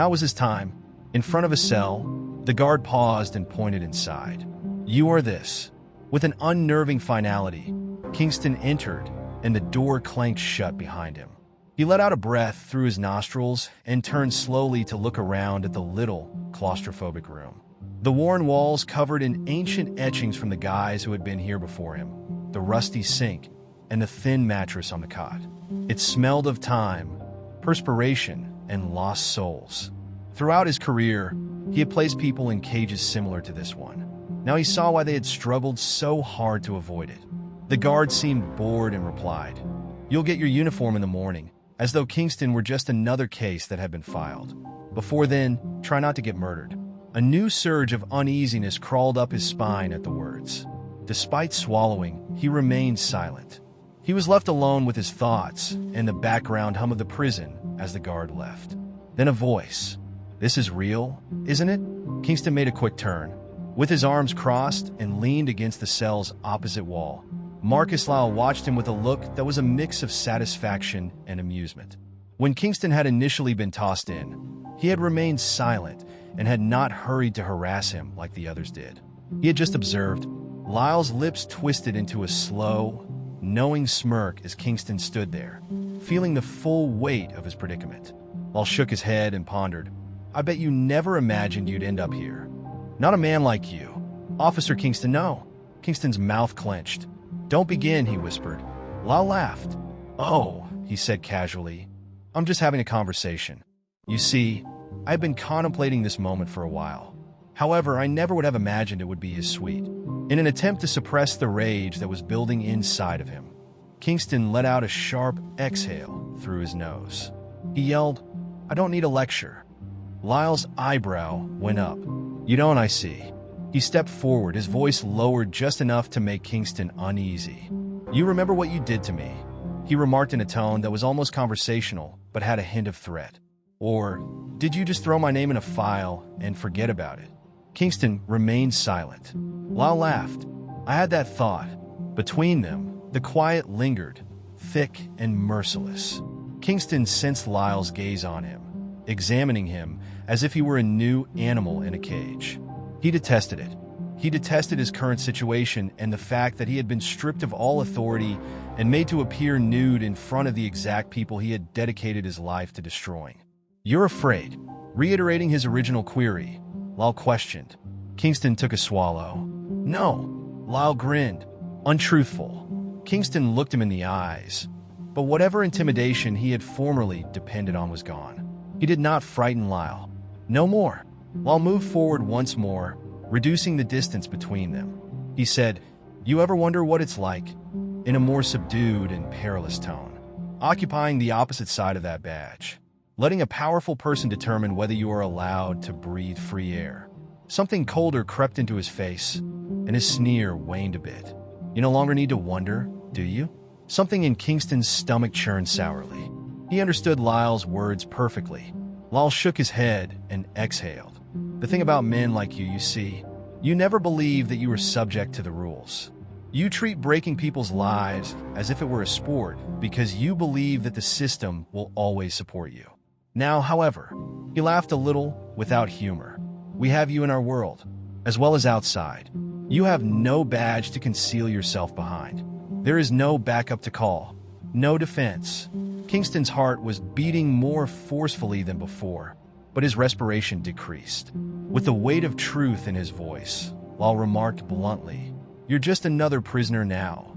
was his time. In front of a cell, the guard paused and pointed inside. "You are this." With an unnerving finality, Kingston entered, and the door clanked shut behind him. He let out a breath through his nostrils and turned slowly to look around at the little, claustrophobic room. The worn walls covered in ancient etchings from the guys who had been here before him, the rusty sink, and the thin mattress on the cot. It smelled of time, perspiration, and lost souls. Throughout his career, he had placed people in cages similar to this one. Now he saw why they had struggled so hard to avoid it. The guard seemed bored and replied, "You'll get your uniform in the morning," as though Kingston were just another case that had been filed. Before then, try not to get murdered. A new surge of uneasiness crawled up his spine at the words. Despite swallowing, he remained silent. He was left alone with his thoughts and the background hum of the prison as the guard left. Then a voice. "This is real, isn't it?" Kingston made a quick turn. With his arms crossed and leaned against the cell's opposite wall, Marcus Lyle watched him with a look that was a mix of satisfaction and amusement. When Kingston had initially been tossed in, he had remained silent and had not hurried to harass him like the others did. He had just observed. Lyle's lips twisted into a slow, knowing smirk as Kingston stood there, feeling the full weight of his predicament. Lyle shook his head and pondered, "I bet you never imagined you'd end up here. Not a man like you. Officer Kingston, no." Kingston's mouth clenched. "Don't begin," he whispered. Lyle laughed. "Oh," he said casually, "I'm just having a conversation. You see, I've been contemplating this moment for a while. However, I never would have imagined it would be as sweet." In an attempt to suppress the rage that was building inside of him, Kingston let out a sharp exhale through his nose. He yelled, "I don't need a lecture." Lyle's eyebrow went up. "You don't, I see." He stepped forward, his voice lowered just enough to make Kingston uneasy. "You remember what you did to me?" he remarked in a tone that was almost conversational, but had a hint of threat. "Or did you just throw my name in a file and forget about it?" Kingston remained silent. Lyle laughed. "I had that thought." Between them, the quiet lingered, thick and merciless. Kingston sensed Lyle's gaze on him, examining him as if he were a new animal in a cage. He detested it. He detested his current situation and the fact that he had been stripped of all authority and made to appear nude in front of the exact people he had dedicated his life to destroying. "You're afraid?" Reiterating his original query, Lyle questioned. Kingston took a swallow. "No." Lyle grinned. "Untruthful." Kingston looked him in the eyes, but whatever intimidation he had formerly depended on was gone. He did not frighten Lyle. No more. Lyle moved forward once more, reducing the distance between them. He said, "You ever wonder what it's like?" in a more subdued and perilous tone, occupying the opposite side of that badge, letting a powerful person determine whether you are allowed to breathe free air. Something colder crept into his face, and his sneer waned a bit. "You no longer need to wonder, do you?" Something in Kingston's stomach churned sourly. He understood Lyle's words perfectly. Lyle shook his head and exhaled. "The thing about men like you see, you never believe that you are subject to the rules. You treat breaking people's lives as if it were a sport because you believe that the system will always support you. Now, however," he laughed a little without humor, "we have you in our world, as well as outside. You have no badge to conceal yourself behind. There is no backup to call, no defense." Kingston's heart was beating more forcefully than before, but his respiration decreased. With the weight of truth in his voice, Lyle remarked bluntly, "You're just another prisoner now."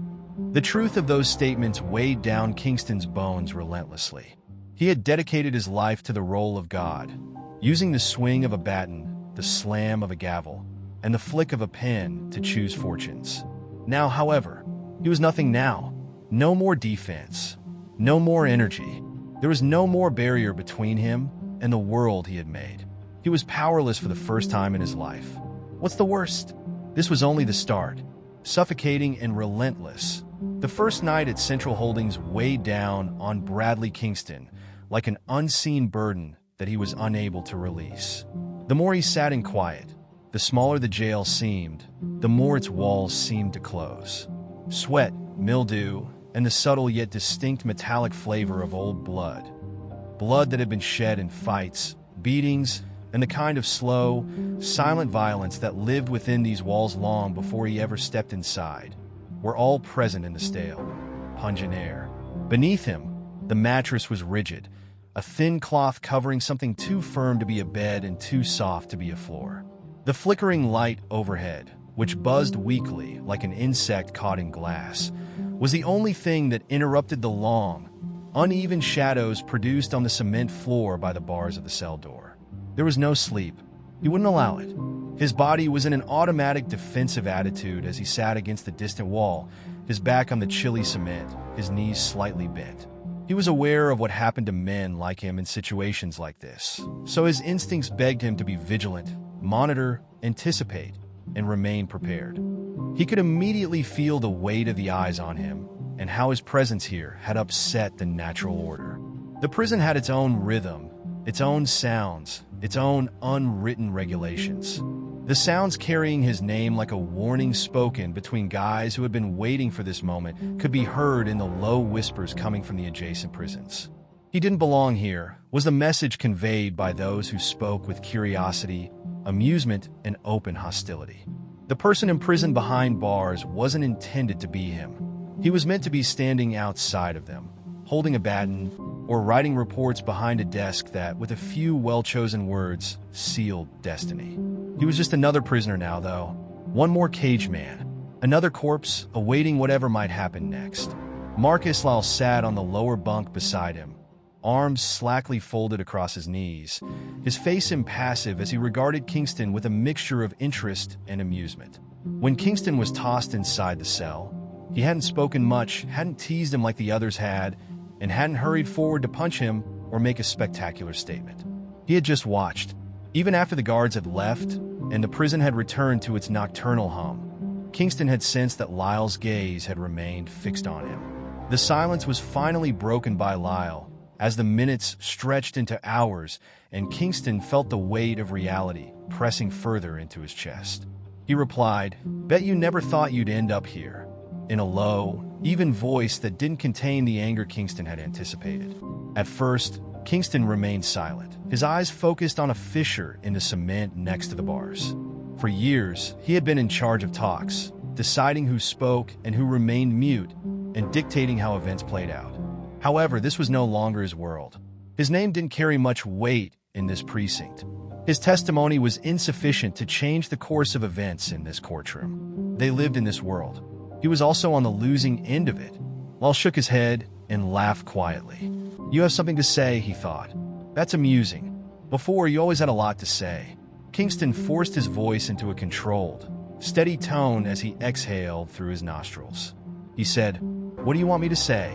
The truth of those statements weighed down Kingston's bones relentlessly. He had dedicated his life to the role of God, using the swing of a baton, the slam of a gavel, and the flick of a pen to choose fortunes. Now, however, he was nothing now. No more defense. No more energy. There was no more barrier between him and the world he had made. He was powerless for the first time in his life. What's the worst? This was only the start. Suffocating and relentless, the first night at Central Holdings weighed down on Bradley Kingston like an unseen burden that he was unable to release. The more he sat in quiet, the smaller the jail seemed, the more its walls seemed to close. Sweat, mildew, and the subtle yet distinct metallic flavor of old blood. Blood that had been shed in fights, beatings, and the kind of slow, silent violence that lived within these walls long before he ever stepped inside, were all present in the stale, pungent air. Beneath him, the mattress was rigid, a thin cloth covering something too firm to be a bed and too soft to be a floor. The flickering light overhead, which buzzed weakly like an insect caught in glass, was the only thing that interrupted the long, uneven shadows produced on the cement floor by the bars of the cell door. There was no sleep. He wouldn't allow it. His body was in an automatic defensive attitude as he sat against the distant wall, his back on the chilly cement, his knees slightly bent. He was aware of what happened to men like him in situations like this, so his instincts begged him to be vigilant, monitor, anticipate, and remain prepared. He could immediately feel the weight of the eyes on him and how his presence here had upset the natural order. The prison had its own rhythm, its own sounds, its own unwritten regulations. The sounds carrying his name like a warning spoken between guys who had been waiting for this moment could be heard in the low whispers coming from the adjacent prisons. He didn't belong here was the message conveyed by those who spoke with curiosity, amusement, and open hostility. The person imprisoned behind bars wasn't intended to be him. He was meant to be standing outside of them, holding a baton, or writing reports behind a desk that, with a few well-chosen words, sealed destiny. He was just another prisoner now, though. One more cage man. Another corpse, awaiting whatever might happen next. Marcus Lyle sat on the lower bunk beside him, arms slackly folded across his knees, his face impassive as he regarded Kingston with a mixture of interest and amusement. When Kingston was tossed inside the cell, he hadn't spoken much, hadn't teased him like the others had, and hadn't hurried forward to punch him or make a spectacular statement. He had just watched. Even after the guards had left and the prison had returned to its nocturnal hum, Kingston had sensed that Lyle's gaze had remained fixed on him. The silence was finally broken by Lyle as the minutes stretched into hours and Kingston felt the weight of reality pressing further into his chest. He replied, "Bet you never thought you'd end up here," in a low, even voice that didn't contain the anger Kingston had anticipated. At first, Kingston remained silent, his eyes focused on a fissure in the cement next to the bars. For years, he had been in charge of talks, deciding who spoke and who remained mute, and dictating how events played out. However, this was no longer his world. His name didn't carry much weight in this precinct. His testimony was insufficient to change the course of events in this courtroom. They lived in this world. He was also on the losing end of it. Lyle shook his head and laughed quietly. "You have something to say," he thought. "That's amusing. Before, you always had a lot to say." Kingston forced his voice into a controlled, steady tone as he exhaled through his nostrils. He said, "What do you want me to say?"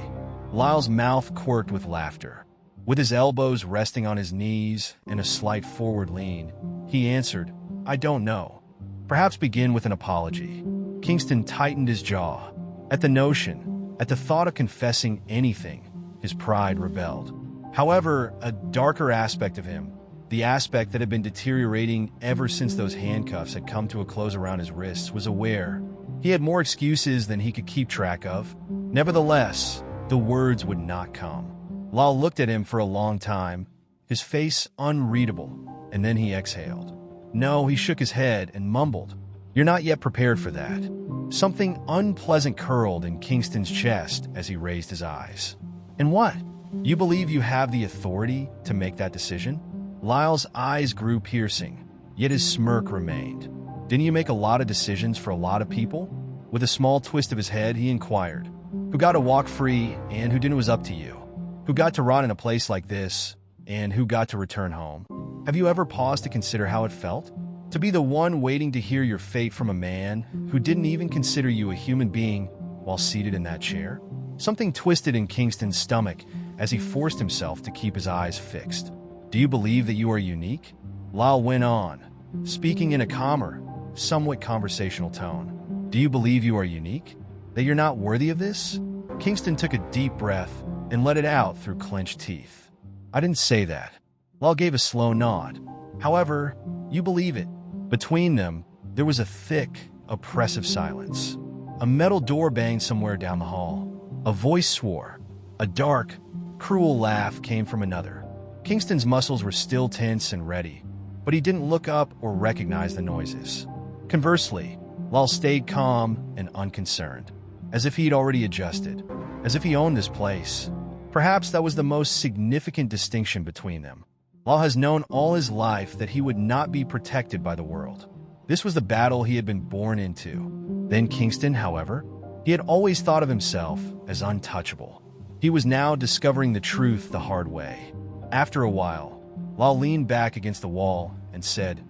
Lyle's mouth quirked with laughter. With his elbows resting on his knees and a slight forward lean, he answered, "I don't know. Perhaps begin with an apology." Kingston tightened his jaw. At the notion, at the thought of confessing anything, his pride rebelled. However, a darker aspect of him, the aspect that had been deteriorating ever since those handcuffs had come to a close around his wrists, was aware. He had more excuses than he could keep track of. Nevertheless, the words would not come. Lyle looked at him for a long time, his face unreadable, and then he exhaled. No, he shook his head and mumbled, "You're not yet prepared for that." Something unpleasant curled in Kingston's chest as he raised his eyes. "And what? You believe you have the authority to make that decision?" Lyle's eyes grew piercing, yet his smirk remained. "Didn't you make a lot of decisions for a lot of people?" With a small twist of his head, he inquired, "Who got to walk free and who didn't was up to you? Who got to rot in a place like this and who got to return home? Have you ever paused to consider how it felt? To be the one waiting to hear your fate from a man who didn't even consider you a human being while seated in that chair?" Something twisted in Kingston's stomach as he forced himself to keep his eyes fixed. "Do you believe that you are unique?" Lyle went on, speaking in a calmer, somewhat conversational tone. "Do you believe you are unique? That you're not worthy of this?" Kingston took a deep breath and let it out through clenched teeth. "I didn't say that." Lyle gave a slow nod. "However, you believe it." Between them, there was a thick, oppressive silence. A metal door banged somewhere down the hall. A voice swore. A dark, cruel laugh came from another. Kingston's muscles were still tense and ready, but he didn't look up or recognize the noises. Conversely, Lal stayed calm and unconcerned, as if he'd already adjusted, as if he owned this place. Perhaps that was the most significant distinction between them. Lal has known all his life that he would not be protected by the world. This was the battle he had been born into. Then Kingston, however, he had always thought of himself as untouchable. He was now discovering the truth the hard way. After a while, Lal leaned back against the wall and said,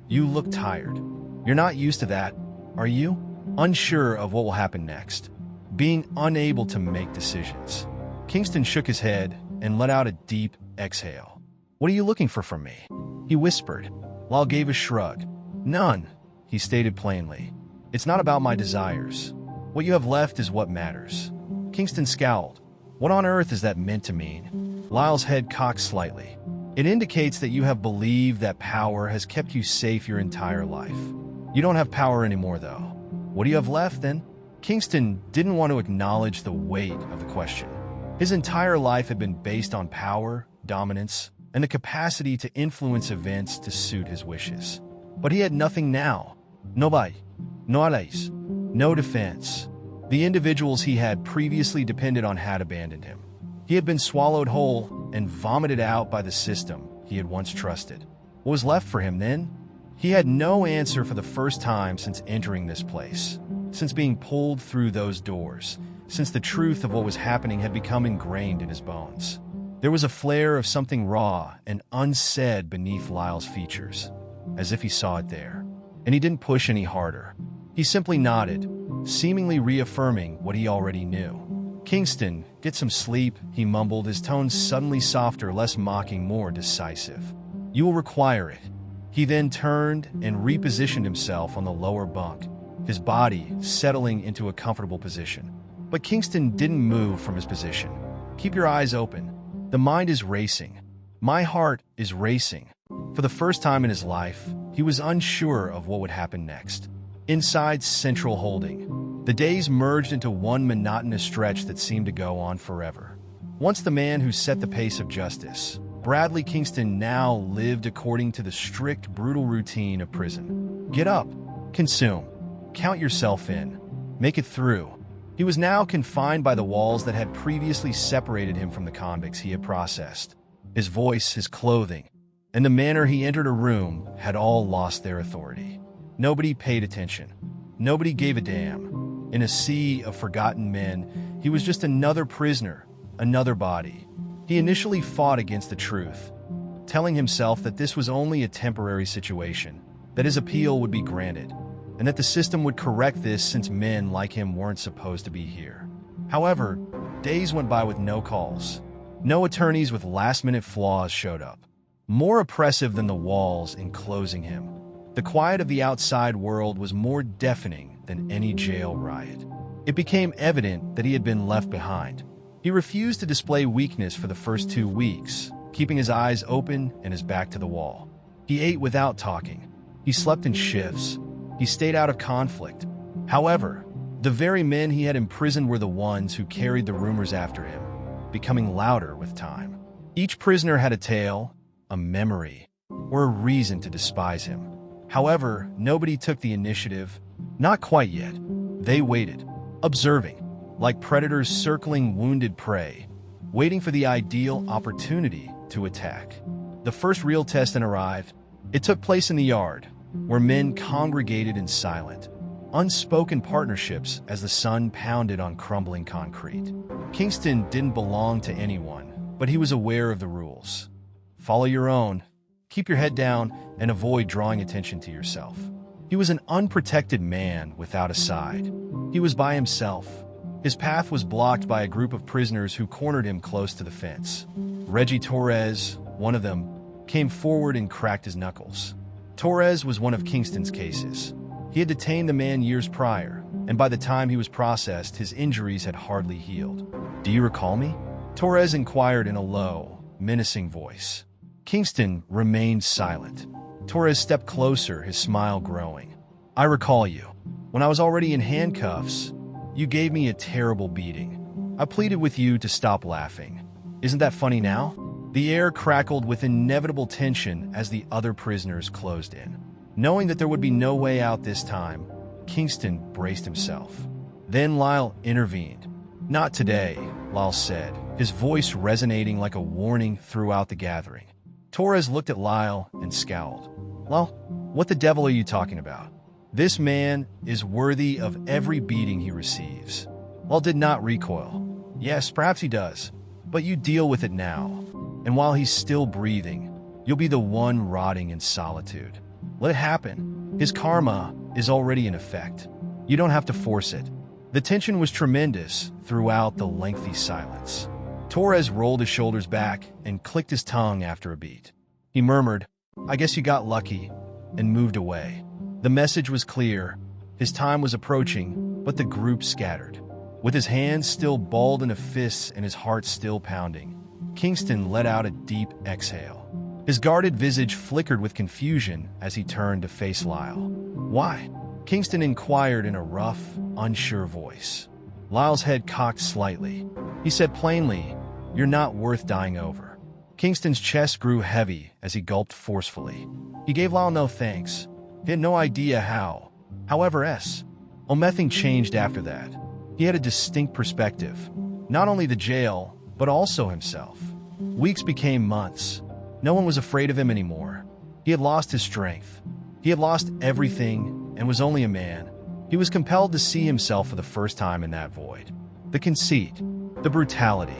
"You look tired. You're not used to that, are you? Unsure of what will happen next. Being unable to make decisions." Kingston shook his head and let out a deep exhale. "What are you looking for from me?" he whispered. Lal gave a shrug. "None," he stated plainly. "It's not about my desires. What you have left is what matters." Kingston scowled. "What on earth is that meant to mean?" Lyle's head cocked slightly. "It indicates that you have believed that power has kept you safe your entire life. You don't have power anymore, though. What do you have left, then?" Kingston didn't want to acknowledge the weight of the question. His entire life had been based on power, dominance, and the capacity to influence events to suit his wishes. But he had nothing now. Nobody. No allies. No defense. The individuals he had previously depended on had abandoned him. He had been swallowed whole and vomited out by the system he had once trusted. What was left for him then? He had no answer for the first time since entering this place, since being pulled through those doors, since the truth of what was happening had become ingrained in his bones. There was a flare of something raw and unsaid beneath Lyle's features, as if he saw it there. And he didn't push any harder. He simply nodded, seemingly reaffirming what he already knew. "Kingston, get some sleep," he mumbled, his tone suddenly softer, less mocking, more decisive. "You will require it." He then turned and repositioned himself on the lower bunk, his body settling into a comfortable position. But Kingston didn't move from his position. "Keep your eyes open. The mind is racing. My heart is racing." For the first time in his life, he was unsure of what would happen next. Inside Central Holding, the days merged into one monotonous stretch that seemed to go on forever. Once the man who set the pace of justice, Bradley Kingston now lived according to the strict, brutal routine of prison. Get up, consume, count yourself in, make it through. He was now confined by the walls that had previously separated him from the convicts he had processed. His voice, his clothing, and the manner he entered a room had all lost their authority. Nobody paid attention. Nobody gave a damn. In a sea of forgotten men, he was just another prisoner, another body. He initially fought against the truth, telling himself that this was only a temporary situation, that his appeal would be granted, and that the system would correct this since men like him weren't supposed to be here. However, days went by with no calls. No attorneys with last-minute flaws showed up. More oppressive than the walls enclosing him, the quiet of the outside world was more deafening than any jail riot. It became evident that he had been left behind. He refused to display weakness for the first 2 weeks, keeping his eyes open and his back to the wall. He ate without talking. He slept in shifts. He stayed out of conflict. However, the very men he had imprisoned were the ones who carried the rumors after him, becoming louder with time. Each prisoner had a tale, a memory, or a reason to despise him. However, nobody took the initiative. Not quite yet. They waited, observing, like predators circling wounded prey, waiting for the ideal opportunity to attack. The first real test arrived. It took place in the yard, where men congregated in silent, unspoken partnerships as the sun pounded on crumbling concrete. Kingston didn't belong to anyone, but he was aware of the rules. Follow your own, keep your head down, and avoid drawing attention to yourself. He was an unprotected man without a side. He was by himself. His path was blocked by a group of prisoners who cornered him close to the fence. Reggie Torres, one of them, came forward and cracked his knuckles. Torres was one of Kingston's cases. He had detained the man years prior, and by the time he was processed, his injuries had hardly healed. "Do you recall me?" Torres inquired in a low, menacing voice. Kingston remained silent. Torres stepped closer, his smile growing. "I recall you. When I was already in handcuffs, you gave me a terrible beating. I pleaded with you to stop laughing. Isn't that funny now? The air crackled with inevitable tension as the other prisoners closed in. Knowing that there would be no way out this time, Kingston braced himself. Then Lyle intervened. Not today, Lyle said, his voice resonating like a warning throughout the gathering. Torres looked at Lyle and scowled. Well, what the devil are you talking about? This man is worthy of every beating he receives. Lyle did not recoil. Yes, perhaps he does, but you deal with it now. And while he's still breathing, you'll be the one rotting in solitude. Let it happen. His karma is already in effect. You don't have to force it. The tension was tremendous throughout the lengthy silence. Torres rolled his shoulders back and clicked his tongue after a beat. He murmured, I guess you got lucky, and moved away. The message was clear. His time was approaching, but the group scattered. With his hands still balled into fists and his heart still pounding, Kingston let out a deep exhale. His guarded visage flickered with confusion as he turned to face Lyle. Why? Kingston inquired in a rough, unsure voice. Lyle's head cocked slightly. He said plainly, You're not worth dying over. Kingston's chest grew heavy as he gulped forcefully. He gave Lyle no thanks. He had no idea how. However, Omething changed after that. He had a distinct perspective. Not only the jail, but also himself. Weeks became months. No one was afraid of him anymore. He had lost his strength. He had lost everything and was only a man. He was compelled to see himself for the first time in that void. The conceit, the brutality,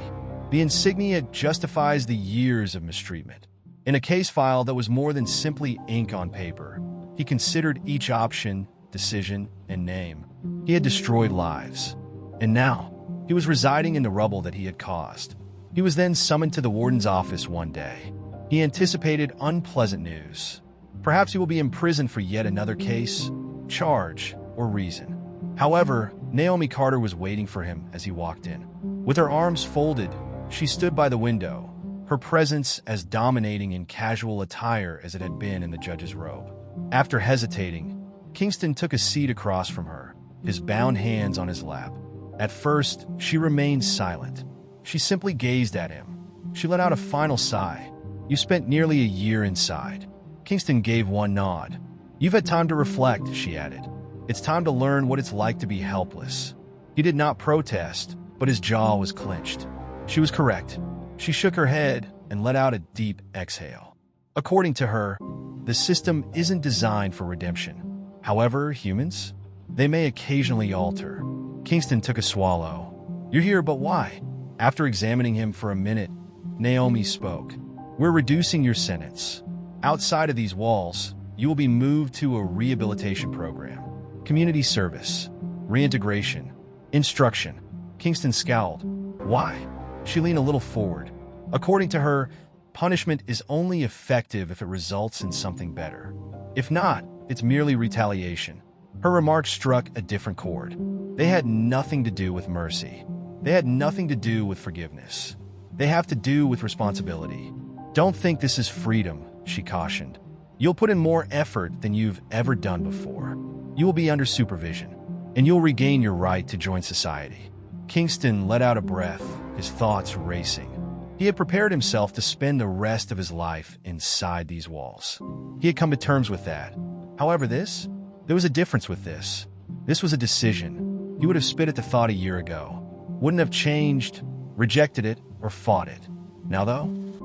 the insignia justifies the years of mistreatment. In a case file that was more than simply ink on paper, he considered each option, decision, and name. He had destroyed lives. And now, he was residing in the rubble that he had caused. He was then summoned to the warden's office one day. He anticipated unpleasant news. Perhaps he will be imprisoned for yet another case, charge, or reason. However, Naomi Carter was waiting for him as he walked in. With her arms folded, she stood by the window, her presence as dominating in casual attire as it had been in the judge's robe. After hesitating, Kingston took a seat across from her, his bound hands on his lap. At first, she remained silent. She simply gazed at him. She let out a final sigh. You spent nearly a year inside. Kingston gave one nod. You've had time to reflect, she added. It's time to learn what it's like to be helpless. He did not protest, but his jaw was clenched. She was correct. She shook her head and let out a deep exhale. According to her, the system isn't designed for redemption. However, humans, they may occasionally alter. Kingston took a swallow. You're here, but why? After examining him for a minute, Naomi spoke. We're reducing your sentence. Outside of these walls, you will be moved to a rehabilitation program. Community service, reintegration, instruction. Kingston scowled. Why? She leaned a little forward. According to her, punishment is only effective if it results in something better. If not, it's merely retaliation. Her remarks struck a different chord. They had nothing to do with mercy. They had nothing to do with forgiveness. They have to do with responsibility. Don't think this is freedom, she cautioned. You'll put in more effort than you've ever done before. You will be under supervision, and you'll regain your right to join society. Kingston let out a breath, his thoughts racing. He had prepared himself to spend the rest of his life inside these walls. He had come to terms with that. However, there was a difference with this. This was a decision. He would have spit at the thought a year ago. Wouldn't have changed, rejected it, or fought it. Now though,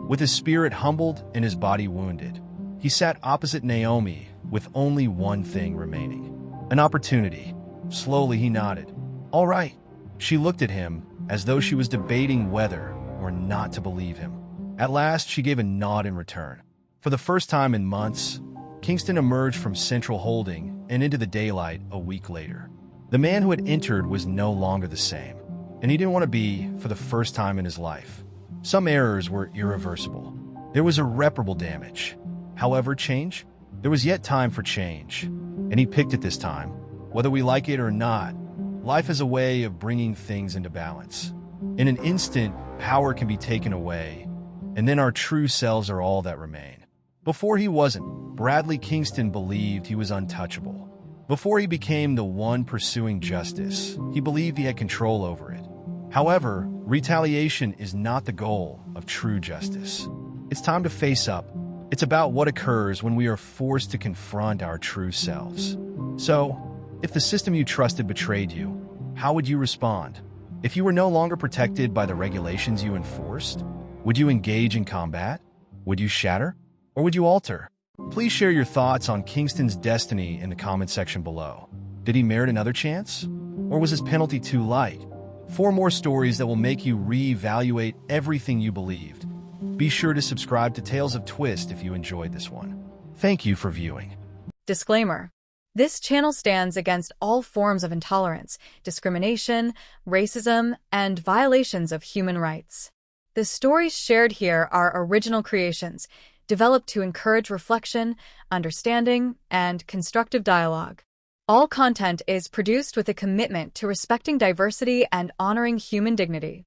with his spirit humbled and his body wounded, he sat opposite Naomi with only one thing remaining. An opportunity. Slowly he nodded. All right. She looked at him as though she was debating whether or not to believe him. At last, she gave a nod in return. For the first time in months, Kingston emerged from central holding and into the daylight a week later. The man who had entered was no longer the same, and he didn't want to be for the first time in his life. Some errors were irreversible. There was irreparable damage. However, change? There was yet time for change, and he picked it this time. Whether we like it or not, life is a way of bringing things into balance. In an instant, power can be taken away, and then our true selves are all that remain. Before he wasn't, Bradley Kingston believed he was untouchable. Before he became the one pursuing justice, he believed he had control over it. However, retaliation is not the goal of true justice. It's time to face up. It's about what occurs when we are forced to confront our true selves. So, if the system you trusted betrayed you, how would you respond? If you were no longer protected by the regulations you enforced, would you engage in combat? Would you shatter? Or would you alter? Please share your thoughts on Kingston's destiny in the comment section below. Did he merit another chance? Or was his penalty too light? 4 more stories that will make you reevaluate everything you believed. Be sure to subscribe to Tales of Twist if you enjoyed this one. Thank you for viewing. Disclaimer. This channel stands against all forms of intolerance, discrimination, racism, and violations of human rights. The stories shared here are original creations, developed to encourage reflection, understanding, and constructive dialogue. All content is produced with a commitment to respecting diversity and honoring human dignity.